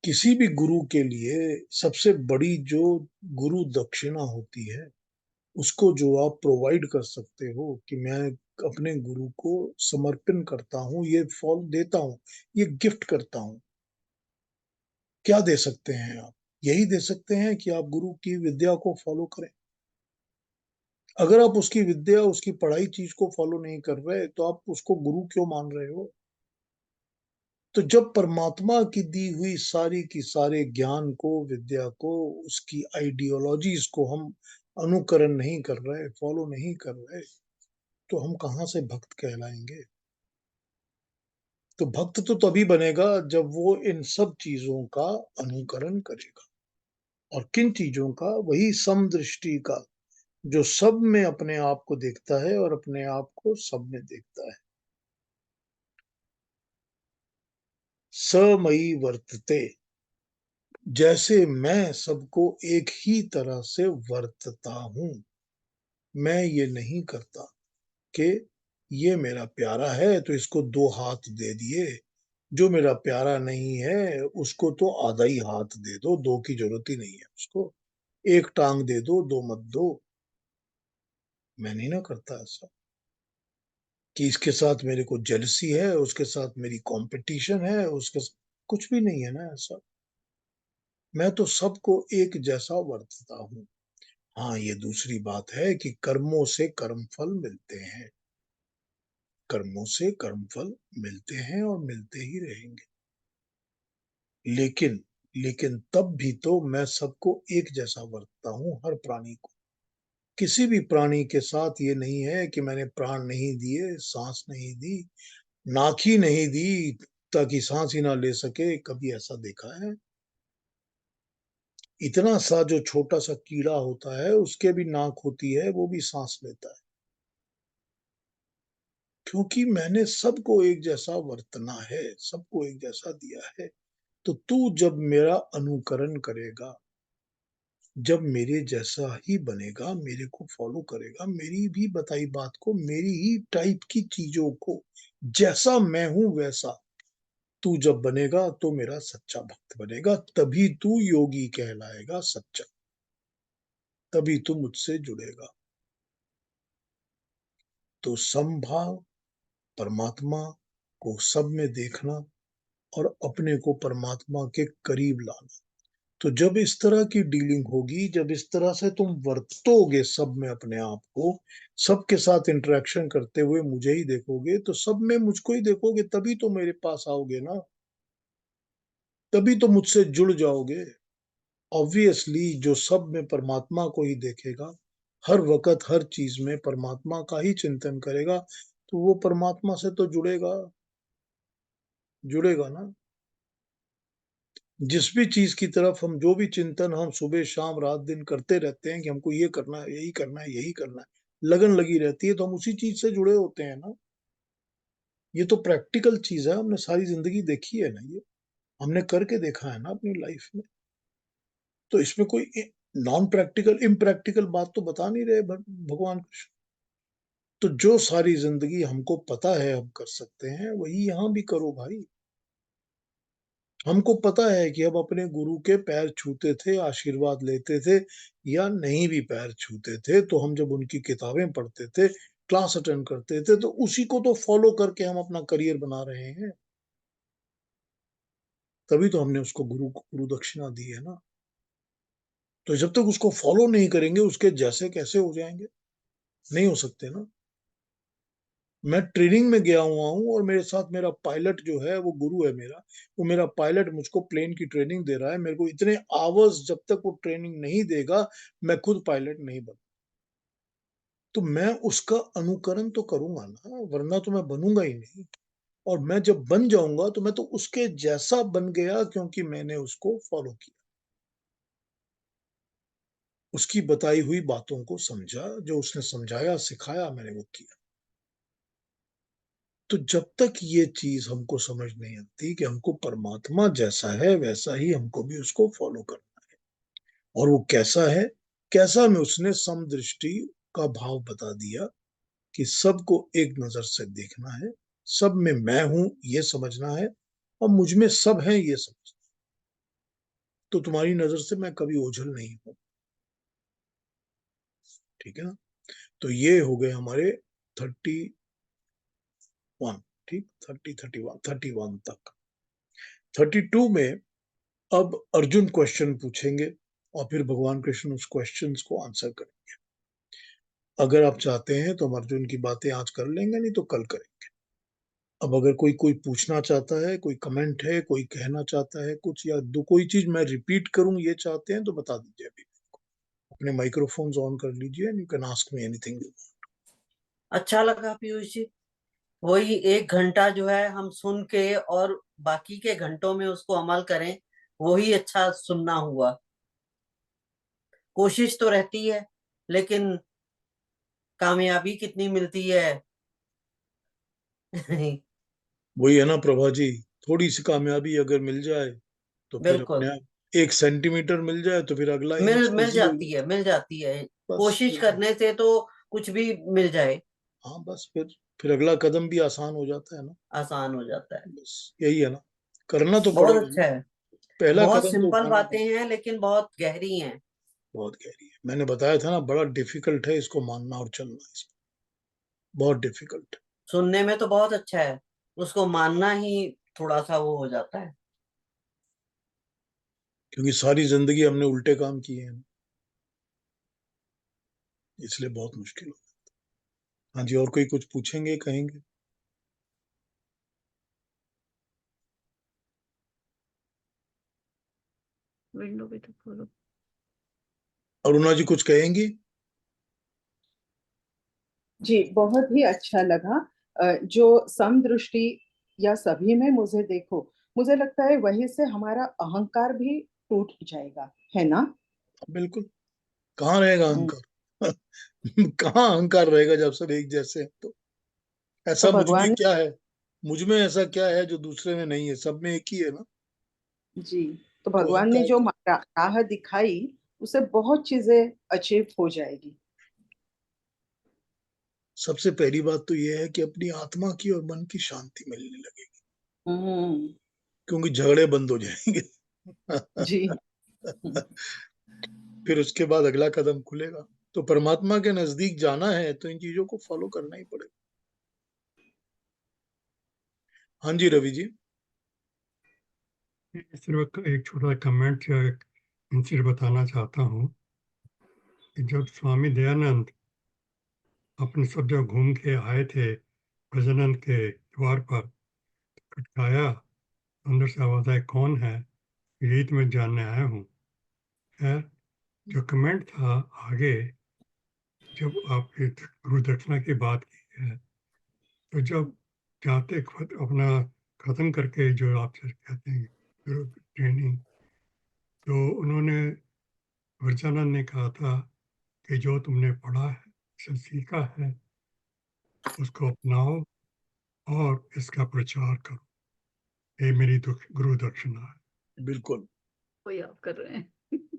किसी भी गुरु के लिए सबसे बड़ी जो गुरु दक्षिणा होती है, उसको जो आप प्रोवाइड कर सकते हो कि मैं अपने गुरु को समर्पण करता हूँ, ये फॉल देता हूँ, ये गिफ्ट करता हूँ। क्या दे सकते हैं आप? यही दे सकते हैं कि आप गुरु की विद्या को फॉलो करें। अगर आप उसकी विद्या, उसकी पढ़ाई चीज को फॉलो नहीं कर रहे, तो आप उसको गुरु क्यों मान रहे हो? तो जब परमात्मा की दी हुई सारी की सारे ज्ञान को, विद्या को, उसकी आइडियोलॉजीज को हम अनुकरण नहीं कर रहे, फॉलो नहीं कर रहे, तो हम कहाँ से भक्त कहलाएंगे? तो भक्त तो तभी बनेगा जब वो इन सब चीजों का अनुकरण करेगा। और किन चीजों का? वही समदृष्टि का, जो सब में अपने आप को देखता है और अपने आप को सब में देखता है। समयी वर्तते, जैसे मैं सबको एक ही तरह से वर्तता हूं। मैं ये नहीं करता कि ये मेरा प्यारा है तो इसको दो हाथ दे दिए, जो मेरा प्यारा नहीं है उसको तो आधा ही हाथ दे दो, दो की जरूरत ही नहीं है उसको। एक टांग दे दो, दो मत दो। मैं नहीं ना करता ऐसा कि इसके साथ मेरे को जेलसी है, उसके साथ मेरी कंपटीशन है, कुछ भी नहीं है ना ऐसा। मैं तो सबको एक जैसा वर्तता हूँ। हाँ, ये दूसरी बात है कि कर्मों से कर्मफल मिलते हैं। कर्मों से कर्मफल मिलते हैं और मिलते ही रहेंगे। लेकिन लेकिन तब भी तो मैं सबको एक जैसा वर्तता हूँ, हर प्राणी को। किसी भी प्राणी के साथ ये नहीं है कि मैंने प्राण नहीं दिए, सांस नहीं दी, नाक ही नहीं दी ताकि सांस ही ना ले सके। कभी ऐसा देखा है? इतना सा जो छोटा सा कीड़ा होता है उसके भी नाक होती है, वो भी सांस लेता है। क्योंकि मैंने सबको एक जैसा वर्तना है, सबको एक जैसा दिया है। तो तू जब मेरा अनुकरण करेगा, जब मेरे जैसा ही बनेगा, मेरे को फॉलो करेगा, मेरी भी बताई बात को, मेरी ही टाइप की चीजों को, जैसा मैं हूं वैसा तू जब बनेगा तो मेरा सच्चा भक्त बनेगा। तभी तू योगी कहलाएगा, सच्चा। तभी तू मुझसे जुड़ेगा। तो समभाव, परमात्मा को सब में देखना और अपने को परमात्मा के करीब लाना। तो जब इस तरह की डीलिंग होगी, जब इस तरह से तुम वर्तोगे सब में अपने आप को, सबके साथ इंटरेक्शन करते हुए मुझे ही देखोगे, तो सब में मुझको ही देखोगे, तभी तो मेरे पास आओगे ना, तभी तो मुझसे जुड़ जाओगे। ऑब्वियसली जो सब में परमात्मा को ही देखेगा, हर वक्त हर चीज में परमात्मा का ही चिंतन करेगा, तो वो परमात्मा से तो जुड़ेगा, जुड़ेगा ना। जिस भी चीज की तरफ हम, जो भी चिंतन हम सुबह शाम रात दिन करते रहते हैं कि हमको ये करना है, यही करना है, यही करना है, लगन लगी रहती है, तो हम उसी चीज से जुड़े होते हैं ना। ये तो प्रैक्टिकल चीज है, हमने सारी जिंदगी देखी है ना, ये हमने करके देखा है ना अपनी लाइफ में। तो इसमें कोई नॉन प्रैक्टिकल इम्प्रैक्टिकल बात तो बता नहीं रहे भगवान कृष्ण। तो जो सारी जिंदगी हमको पता है हम कर सकते हैं, वही यहां भी करो भाई। हमको पता है कि हम अपने गुरु के पैर छूते थे, आशीर्वाद लेते थे, या नहीं भी पैर छूते थे तो हम जब उनकी किताबें पढ़ते थे, क्लास अटेंड करते थे, तो उसी को तो फॉलो करके हम अपना करियर बना रहे हैं। तभी तो हमने उसको गुरु को गुरु दक्षिणा दी है ना। तो जब तक उसको फॉलो नहीं करेंगे, उसके जैसे कैसे हो जाएंगे? नहीं हो सकते ना। मैं ट्रेनिंग में गया हुआ हूँ और मेरे साथ मेरा पायलट जो है वो गुरु है मेरा। वो मेरा पायलट मुझको प्लेन की ट्रेनिंग दे रहा है। मेरे को इतने आवर्स जब तक वो ट्रेनिंग नहीं देगा, मैं खुद पायलट नहीं बन। तो मैं उसका अनुकरण तो करूंगा ना, वरना तो मैं बनूंगा ही नहीं। और मैं जब बन जाऊंगा तो मैं तो उसके जैसा बन गया, क्योंकि मैंने उसको फॉलो किया, उसकी बताई हुई बातों को समझा, जो उसने समझाया सिखाया मैंने वो किया। तो जब तक ये चीज हमको समझ नहीं आती कि हमको परमात्मा जैसा है वैसा ही हमको भी उसको फॉलो करना है, और वो कैसा है, कैसा में उसने समदृष्टि का भाव बता दिया कि सबको एक नजर से देखना है, सब में मैं हूं ये समझना है, और मुझ में सब है ये समझना। तो तुम्हारी नजर से मैं कभी ओझल नहीं हूं। ठीक है ना? तो ये हो गए हमारे 31। ठीक, 31 तक। 32 में अब अर्जुन क्वेश्चन पूछेंगे और फिर भगवान कृष्ण उस क्वेश्चंस को आंसर करेंगे। अगर आप चाहते हैं तो हम अर्जुन की बातें आज कर लेंगे, नहीं तो कल करेंगे। अब अगर कोई कोई पूछना चाहता है, कोई कमेंट है, कोई कहना चाहता है कुछ, या दो कोई चीज मैं रिपीट करूं ये चाहते हैं, तो बता दीजिए अभी। अपने माइक्रोफोन्स ऑन कर लीजिए and you can ask me anything. अच्छा लगा पीयूष जी। वही 1 घंटा जो है हम सुन के और बाकी के घंटों में उसको अमल करें, वही अच्छा सुनना हुआ। कोशिश तो रहती है, लेकिन कामयाबी कितनी मिलती है। वही है ना प्रभा जी, थोड़ी सी कामयाबी अगर मिल जाए तो फिर बिल्कुल। अपने आप 1 सेंटीमीटर मिल जाए तो फिर अगला मिल इंच मिल इजी हो जाती जाए। है, मिल जाती है। बस कोशिश फिर, करने से तो कुछ भी मिल जाए। हाँ बस फिर फिर अगला कदम भी आसान हो जाता है ना। आसान हो जाता है। बस यही है ना, करना तो बहुत पड़ेगा ना। अच्छा है। पहला बहुत कदम तो सिंपल उठाना बातें पड़ेगा। हैं लेकिन बहुत गहरी हैं। बहुत गहरी है, मैंने बताया था ना, बड़ा डिफिकल्ट है इसको मानना और चलना, इसमें बहुत डिफिकल्ट। सुनने में तो बहुत अच्छा है, उसको मानना ही थोड़ा सा वो हो जाता है। क्योंकि सारी जिंदगी हमने उल्टे काम किए हैं, इसलिए बहुत मुश्किल हो। हाँ जी, और कोई कुछ पूछेंगे, कहेंगे? विंडो भी तो खोलो। अरुणा जी कुछ कहेंगी? जी, बहुत ही अच्छा लगा। जो समदृष्टि या सभी में मुझे देखो, मुझे लगता है वहीं से हमारा अहंकार भी टूट जाएगा, है ना? बिल्कुल। कहाँ रहेगा हम्म, अहंकार? कहाँ अहंकार रहेगा जब सब एक जैसे हैं तो? तो ऐसा मुझ में भगवान, क्या है? मुझ में ऐसा क्या है जो दूसरे में नहीं है? सब में एक ही है ना। जी, तो तो भगवान ने अहंकार जो का राह दिखाई, उससे बहुत चीजें अचीव हो जाएगी। सबसे पहली बात तो यह है कि अपनी आत्मा की और मन की शांति मिलने लगेगी, हम्म, क्योंकि झगड़े बंद हो जाएंगे। जी, फिर उसके बाद अगला कदम खुलेगा। तो परमात्मा के नजदीक जाना है तो इन चीजों को फॉलो करना ही पड़ेगा। हाँ जी, रवि जी। सिर्फ एक छोटा कमेंट या एक इंसिडेंट बताना चाहता हूँ कि जब स्वामी दयानंद अपने सब जगह घूम के आए थे गजानंद के द्वार पर, खटकाया, अंदर से आवाज आई, कौन है? यही तो मैं जानने आया हूँ। खैर, जो कमेंट था आगे, जब आपने गुरु दक्षिणा की बात की है, तो जब जाते अपना खत्म करके जो आपसे कहते हैं गुरु ट्रेनिंग, तो उन्होंने वर्चानंद ने कहा था कि जो तुमने पढ़ा है, जो सीखा है, उसको अपनाओ और इसका प्रचार करो। ये मेरी तो गुरु दक्षिणा है। बिल्कुल वही आप कर रहे हैं।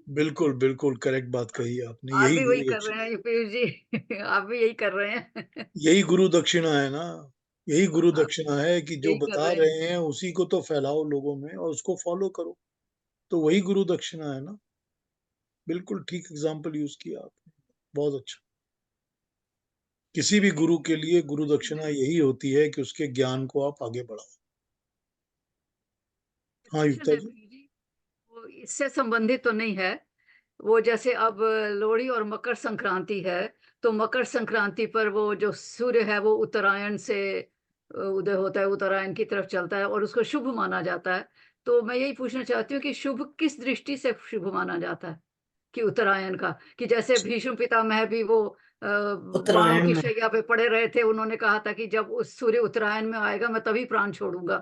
बिल्कुल बिल्कुल करेक्ट बात कही आपने, आप यही भी वही गुरु कर दक्षिणा। रहे हैं पीयूष जी। आप भी यही कर रहे हैं। यही गुरु दक्षिणा है ना। यही गुरु आप दक्षिणा है कि जो यही कर बता रहे हैं। रहे हैं उसी को तो फैलाओ लोगों में और उसको फॉलो करो। तो वही गुरु दक्षिणा है ना। बिल्कुल ठीक एग्जाम्पल यूज किया आपने, बहुत अच्छा। किसी भी गुरु के लिए गुरु दक्षिणा यही होती है कि उसके ज्ञान को आप आगे बढ़ाओ। हाँ क्वेश्चन युक्ता है जी। पीयूष जी, वो इससे संबंधित तो नहीं है। वो जैसे अब लोहड़ी और मकर संक्रांति है, तो मकर संक्रांति पर वो जो सूर्य है वो उत्तरायण से उदय होता है, उत्तरायण की तरफ चलता है और उसको शुभ माना जाता है। तो मैं यही पूछना चाहती हूँ कि शुभ किस दृष्टि से शुभ माना जाता है? कि उत्तरायण का, कि जैसे भीष्म पितामह भी वो बाणों उत्तरायण की में। शैया पे पड़े रहे थे, उन्होंने कहा था कि जब उस सूर्य उत्तरायण में आएगा मैं तभी प्राण छोड़ूंगा।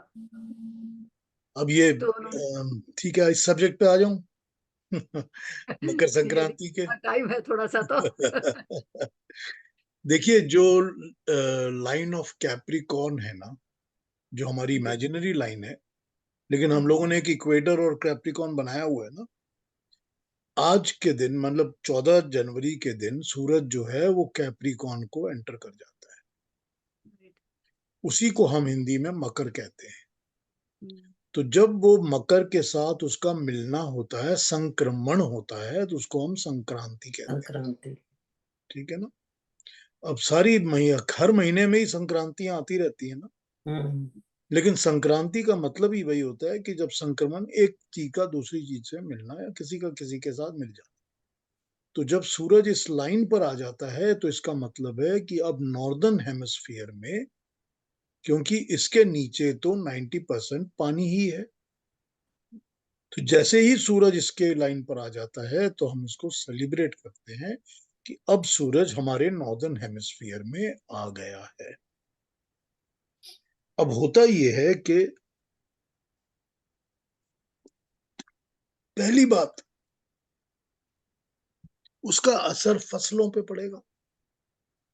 अब ये तो उन्होंने ठीक है, इस सब्जेक्ट पे आ जाऊं। मकर यदि संक्रांति के। टाइम है थोड़ा सा तो। देखिए, जो लाइन ऑफ कैप्रिकॉर्न है ना, जो हमारी जी। इमेजिनरी लाइन है, लेकिन हम हाँ, लोगों ने एक इक्वेटर और कैप्रिकॉर्न बनाया हुआ है ना। आज के दिन मतलब 14 जनवरी के दिन सूरज जो है वो कैप्रिकॉर्न को एंटर कर जाता है। राइट। उसी को हम हिंदी में मकर कहते हैं। हम्म, तो जब वो मकर के साथ उसका मिलना होता है, संक्रमण होता है, तो उसको हम संक्रांति कहते हैं। संक्रांति। ठीक है ना। अब सारी महीने, हर महीने में ही संक्रांतियां आती रहती है ना। हम्म। लेकिन संक्रांति का मतलब ही वही होता है कि जब संक्रमण एक चीज का दूसरी चीज से मिलना या किसी का किसी के साथ मिल जाना। तो जब सूरज इस लाइन पर आ जाता है तो इसका मतलब है कि अब नॉर्दर्न हेमिस्फीयर में, क्योंकि इसके नीचे तो 90% पानी ही है, तो जैसे ही सूरज इसके लाइन पर आ जाता है तो हम इसको सेलिब्रेट करते हैं कि अब सूरज हमारे नॉर्दर्न हेमिस्फीयर में आ गया है। अब होता यह है कि पहली बात, उसका असर फसलों पे पड़ेगा,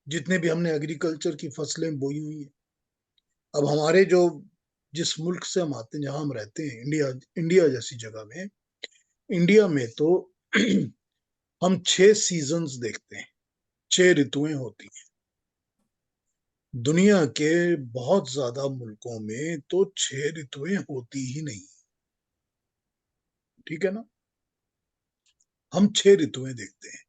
जितने भी हमने एग्रीकल्चर की फसलें बोई हुई हैं। अब हमारे जो, जिस मुल्क से हम आते हैं, जहां हम रहते हैं, इंडिया, इंडिया जैसी जगह में, इंडिया में तो हम 6 सीजन्स देखते हैं, 6 ऋतुएं होती हैं। दुनिया के बहुत ज्यादा मुल्कों में तो 6 ऋतुएं होती ही नहीं, ठीक है ना। हम 6 ऋतुएं देखते हैं।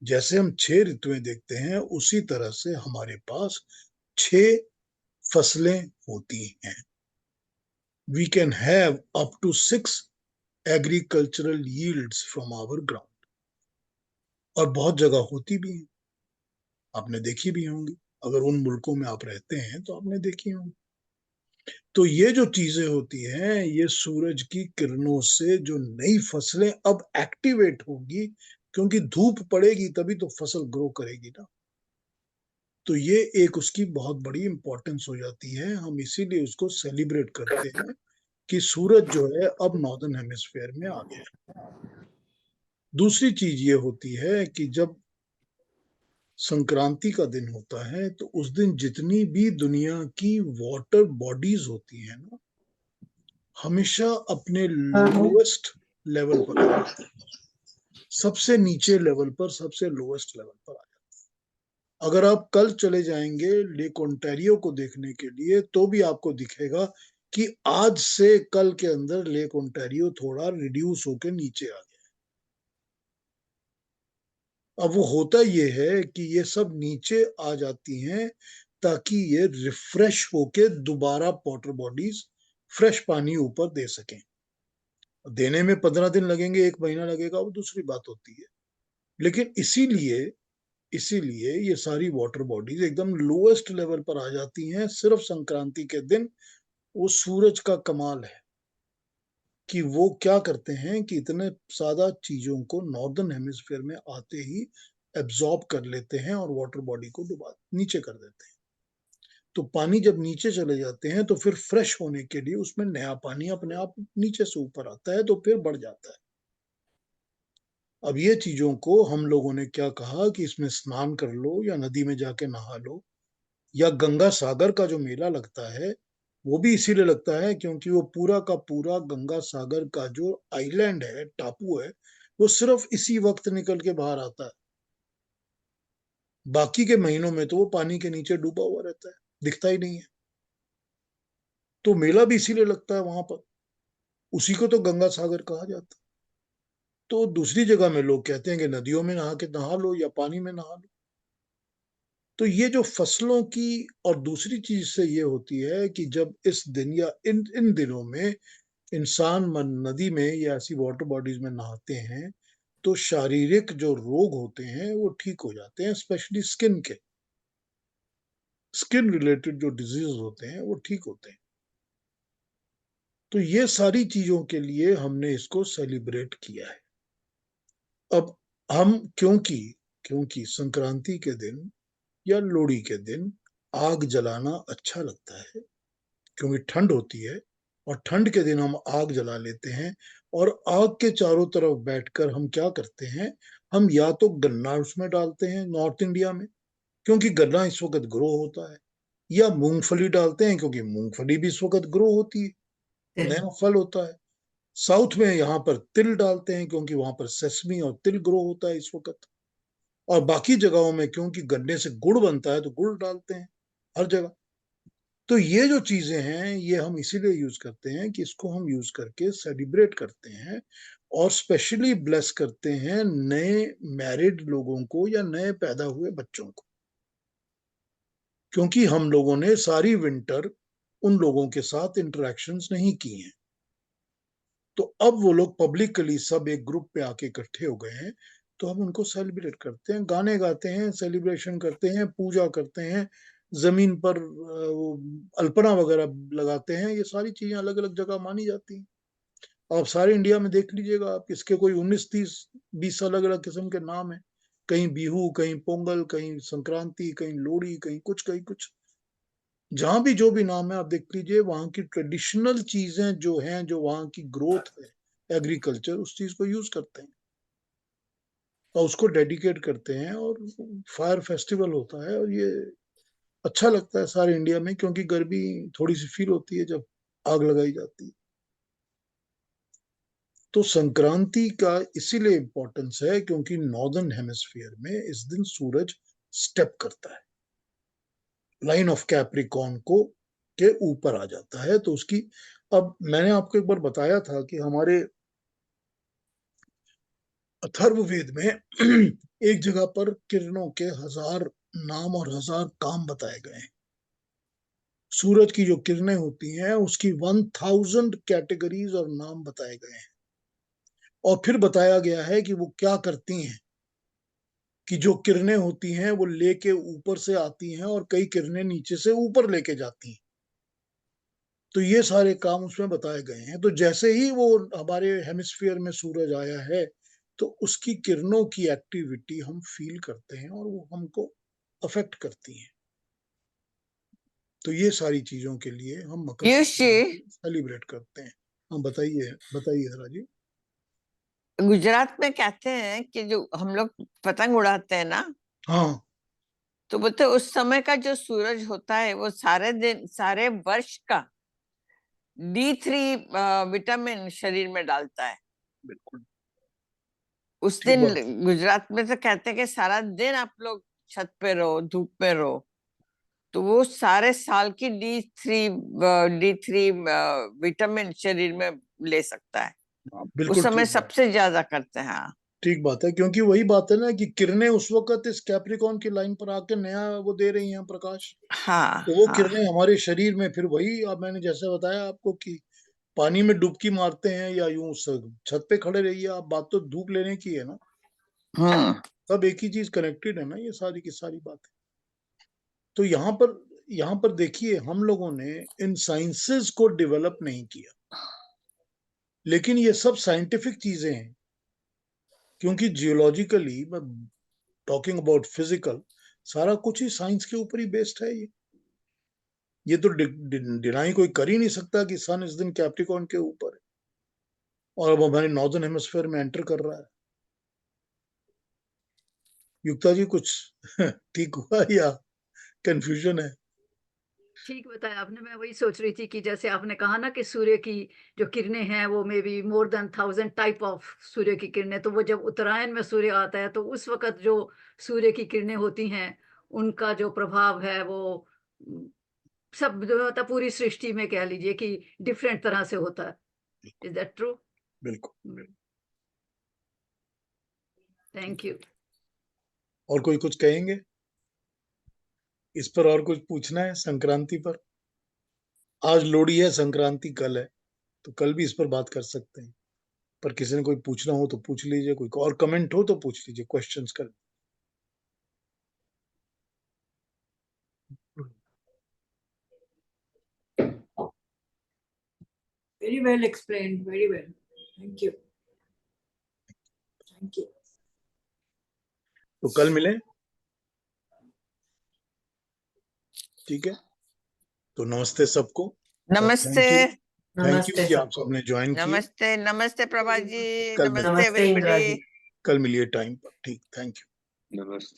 जैसे हम 6 ऋतुएं देखते हैं उसी तरह से हमारे पास 6 फसलें होती हैं। We can have up to 6 agricultural yields from our ground. और बहुत जगह होती भी है, आपने देखी भी होंगी। अगर उन मुल्कों में आप रहते हैं तो आपने देखी होंगी। तो ये जो चीजें होती हैं, ये सूरज की किरणों से जो नई फसलें अब एक्टिवेट होगी, क्योंकि धूप पड़ेगी तभी तो फसल ग्रो करेगी ना। तो ये एक उसकी बहुत बड़ी इंपॉर्टेंस हो जाती है। हम इसीलिए उसको सेलिब्रेट करते हैं कि सूरज जो है अब नॉर्दर्न हेमिस्फीयर में आ गया। दूसरी चीज ये होती है कि जब संक्रांति का दिन होता है तो उस दिन जितनी भी दुनिया की वाटर बॉडीज होती हैं ना, हमेशा अपने लोएस्ट लेवल पर आ जाती है। सबसे नीचे लेवल पर, सबसे लोएस्ट लेवल पर आ जाती है। अगर आप कल चले जाएंगे लेक ओंटारियो को देखने के लिए तो भी आपको दिखेगा कि आज से कल के अंदर लेक ओंटारियो थोड़ा रिड्यूस होकर नीचे आ गया। अब वो होता ये है कि ये सब नीचे आ जाती हैं ताकि ये रिफ्रेश होके दोबारा वाटर बॉडीज फ्रेश पानी ऊपर दे सकें। देने में 15 दिन लगेंगे, 1 महीना लगेगा, वो दूसरी बात होती है। लेकिन इसीलिए इसीलिए ये सारी वाटर बॉडीज एकदम लोएस्ट लेवल पर आ जाती हैं सिर्फ संक्रांति के दिन। वो सूरज का कमाल है कि वो क्या करते हैं कि इतने सादा चीजों को नॉर्दर्न हेमिस्फीयर में आते ही एब्जॉर्ब कर लेते हैं और वाटर बॉडी को डुबा नीचे कर देते हैं। तो पानी जब नीचे चले जाते हैं तो फिर फ्रेश होने के लिए उसमें नया पानी अपने आप नीचे से ऊपर आता है, तो फिर बढ़ जाता है। अब ये चीजों को हम लोगों ने क्या कहा कि इसमें स्नान कर लो या नदी में जाके नहा लो, या गंगा सागर का जो मेला लगता है वो भी इसीलिए लगता है क्योंकि वो पूरा का पूरा गंगा सागर का जो आइलैंड है, टापू है, वो सिर्फ इसी वक्त निकल के बाहर आता है। बाकी के महीनों में तो वो पानी के नीचे डूबा हुआ रहता है, दिखता ही नहीं है। तो मेला भी इसीलिए लगता है वहां पर, उसी को तो गंगा सागर कहा जाता है। तो दूसरी जगह में लोग कहते हैं कि नदियों में नहा के नहा लो या पानी में नहा लो। तो ये जो फसलों की, और दूसरी चीज से ये होती है कि जब इस दिन या इन इन दिनों में इंसान मन नदी में या ऐसी वाटर बॉडीज में नहाते हैं तो शारीरिक जो रोग होते हैं वो ठीक हो जाते हैं, स्पेशली स्किन के, स्किन रिलेटेड जो डिजीज होते हैं वो ठीक होते हैं। तो ये सारी चीजों के लिए हमने इसको सेलिब्रेट किया है। अब हम क्योंकि क्योंकि संक्रांति के दिन या लोहड़ी के दिन आग जलाना अच्छा लगता है, क्योंकि ठंड होती है और ठंड के दिन हम आग जला लेते हैं। और आग के चारों तरफ बैठकर हम क्या करते हैं, हम या तो गन्ना उसमें डालते हैं नॉर्थ इंडिया में, क्योंकि गन्ना इस वक्त ग्रो होता है, या मूंगफली डालते हैं क्योंकि मूंगफली भी इस वक्त ग्रो होती है, नया फल होता है। साउथ में यहाँ पर तिल डालते हैं क्योंकि वहां पर सेसमी और तिल ग्रो होता है इस वक्त। और बाकी जगहों में क्योंकि गन्ने से गुड़ बनता है तो गुड़ डालते हैं हर जगह। तो ये जो चीजें हैं ये हम इसीलिए यूज करते हैं कि इसको हम यूज करके सेलिब्रेट करते हैं और स्पेशली ब्लेस करते हैं नए मैरिड लोगों को या नए पैदा हुए बच्चों को, क्योंकि हम लोगों ने सारी विंटर उन लोगों के साथ इंटरेक्शंस नहीं की हैं। तो अब वो लोग पब्लिकली सब एक ग्रुप पे आके इकट्ठे हो गए हैं, तो हम उनको सेलिब्रेट करते हैं, गाने गाते हैं, सेलिब्रेशन करते हैं, पूजा करते हैं, जमीन पर अल्पना वगैरह लगाते हैं। ये सारी चीजें अलग अलग जगह मानी जाती हैं। आप सारे इंडिया में देख लीजिएगा, आप इसके कोई 19-30-20 अलग अलग किस्म के नाम है। कहीं बिहू, कहीं पोंगल, कहीं संक्रांति, कहीं लोहड़ी, कहीं कुछ कहीं कुछ। जहां भी जो भी नाम है आप देख लीजिए, वहां की ट्रेडिशनल चीजें जो हैं, जो वहां की ग्रोथ है एग्रीकल्चर, उस चीज को यूज करते हैं और उसको डेडिकेट करते हैं, और फायर फेस्टिवल होता है। और ये अच्छा लगता है सारे इंडिया में, क्योंकि गर्मी थोड़ी सी फील होती है जब आग लगाई जाती है। तो संक्रांति का इसीलिए इंपॉर्टेंस है क्योंकि नॉर्दर्न हेमिस्फीयर में इस दिन सूरज स्टेप करता है। लाइन ऑफ कैप्रिकॉर्न को के ऊपर आ जाता है। तो उसकी, अब मैंने आपको एक बार बताया था कि हमारे अथर्ववेद में एक जगह पर किरणों के 1000 नाम और 1000 काम बताए गए हैं। सूरज की जो किरणें होती हैं उसकी 1000 कैटेगरीज और नाम बताए गए हैं, और फिर बताया गया है कि वो क्या करती हैं, कि जो किरणें होती हैं वो लेके ऊपर से आती हैं और कई किरणें नीचे से ऊपर लेके जाती हैं। तो ये सारे काम उसमें बताए गए हैं। तो जैसे ही वो हमारे हेमिस्फीयर में सूरज आया है तो उसकी किरणों की एक्टिविटी हम फील करते हैं और वो हमको अफेक्ट करती हैं। तो ये सारी चीजों के लिए हम मकर पीयूष जी, संक्रांति सेलिब्रेट करते हैं। हाँ, बताइए बताइए जरा जी। गुजरात में कहते हैं कि जो हम लोग पतंग उड़ाते हैं ना, हाँ, तो बोलते हैं उस समय का जो सूरज होता है वो सारे दिन, सारे वर्ष का D3 विटामिन शरीर में डालता है। बिल्कुल उस ठीक दिन बात। गुजरात में तो कहते हैं कि सारा दिन आप लोग छत पे रहो, धूप में रहो, तो वो सारे साल की D3 विटामिन शरीर में ले सकता है। हाँ, उस बिल्कुल समय ठीक बात। सबसे ज्यादा करते हैं। हाँ, ठीक बात है, क्योंकि वही बात है ना कि किरणें उस वक्त इस कैप्रिकॉर्न की लाइन पर आके नया वो दे रही हैं प्रकाश। हाँ, तो वो हाँ, किरणें हमारे शरीर में फिर वही, अब मैंने जैसे बताया आपको कि पानी में डुबकी मारते हैं या यूं छत पे खड़े रहिए आप, बात तो धूप लेने की है ना। सब एक ही चीज कनेक्टेड है ना, ये सारी की सारी बातें। तो यहाँ पर देखिए, हम लोगों ने इन साइंसेस को डेवलप नहीं किया, लेकिन ये सब साइंटिफिक चीजें हैं। क्योंकि जियोलॉजिकली, मैं टॉकिंग अबाउट फिजिकल, सारा कुछ ही साइंस के ऊपर ही बेस्ड है। ये तो डिनाई कोई कर ही नहीं सकता कि सन इस दिन कैप्रिकॉर्न के ऊपर है और अब हमारे नॉर्दर्न हेमिस्फीयर में एंटर कर रहा है। युक्ता जी, कुछ ठीक हुआ या कंफ्यूजन है? ठीक बताया आपने। मैं वही सोच रही थी कि जैसे आपने कहा ना कि सूर्य की जो किरणें हैं वो may be more than 1000 type of सूर्य की किरणें, तो वो जब उत्तरायण में सूर्य आता है तो उस वक्त जो सूर्य की किरणें होती हैं उनका जो प्रभाव है वो सब जो होता है पूरी सृष्टि में, कह लीजिए कि डिफरेंट तरह से होता है। Is that true? बिल्कुल। Thank you. और कोई कुछ कहेंगे इस पर? और कुछ पूछना है संक्रांति पर? आज लोहड़ी है, संक्रांति कल है, तो कल भी इस पर बात कर सकते हैं। पर किसी ने कोई पूछना हो तो पूछ लीजिए, कोई और कमेंट हो तो पूछ लीजिए, क्वेश्चंस कर। Very well explained. Very well. Thank you. Thank you. तो कल मिले, ठीक है? तो नमस्ते सबको। नमस्ते। थैंक यू नमस्ते कि आप सबको। सबने ज्वाइन किया। नमस्ते, नमस्ते प्रभा जी, कल नमस्ते नमस्ते इंदिरा एवरीबॉडी। जी। कल मिलिए टाइम पर, ठीक। Thank you. नमस्ते।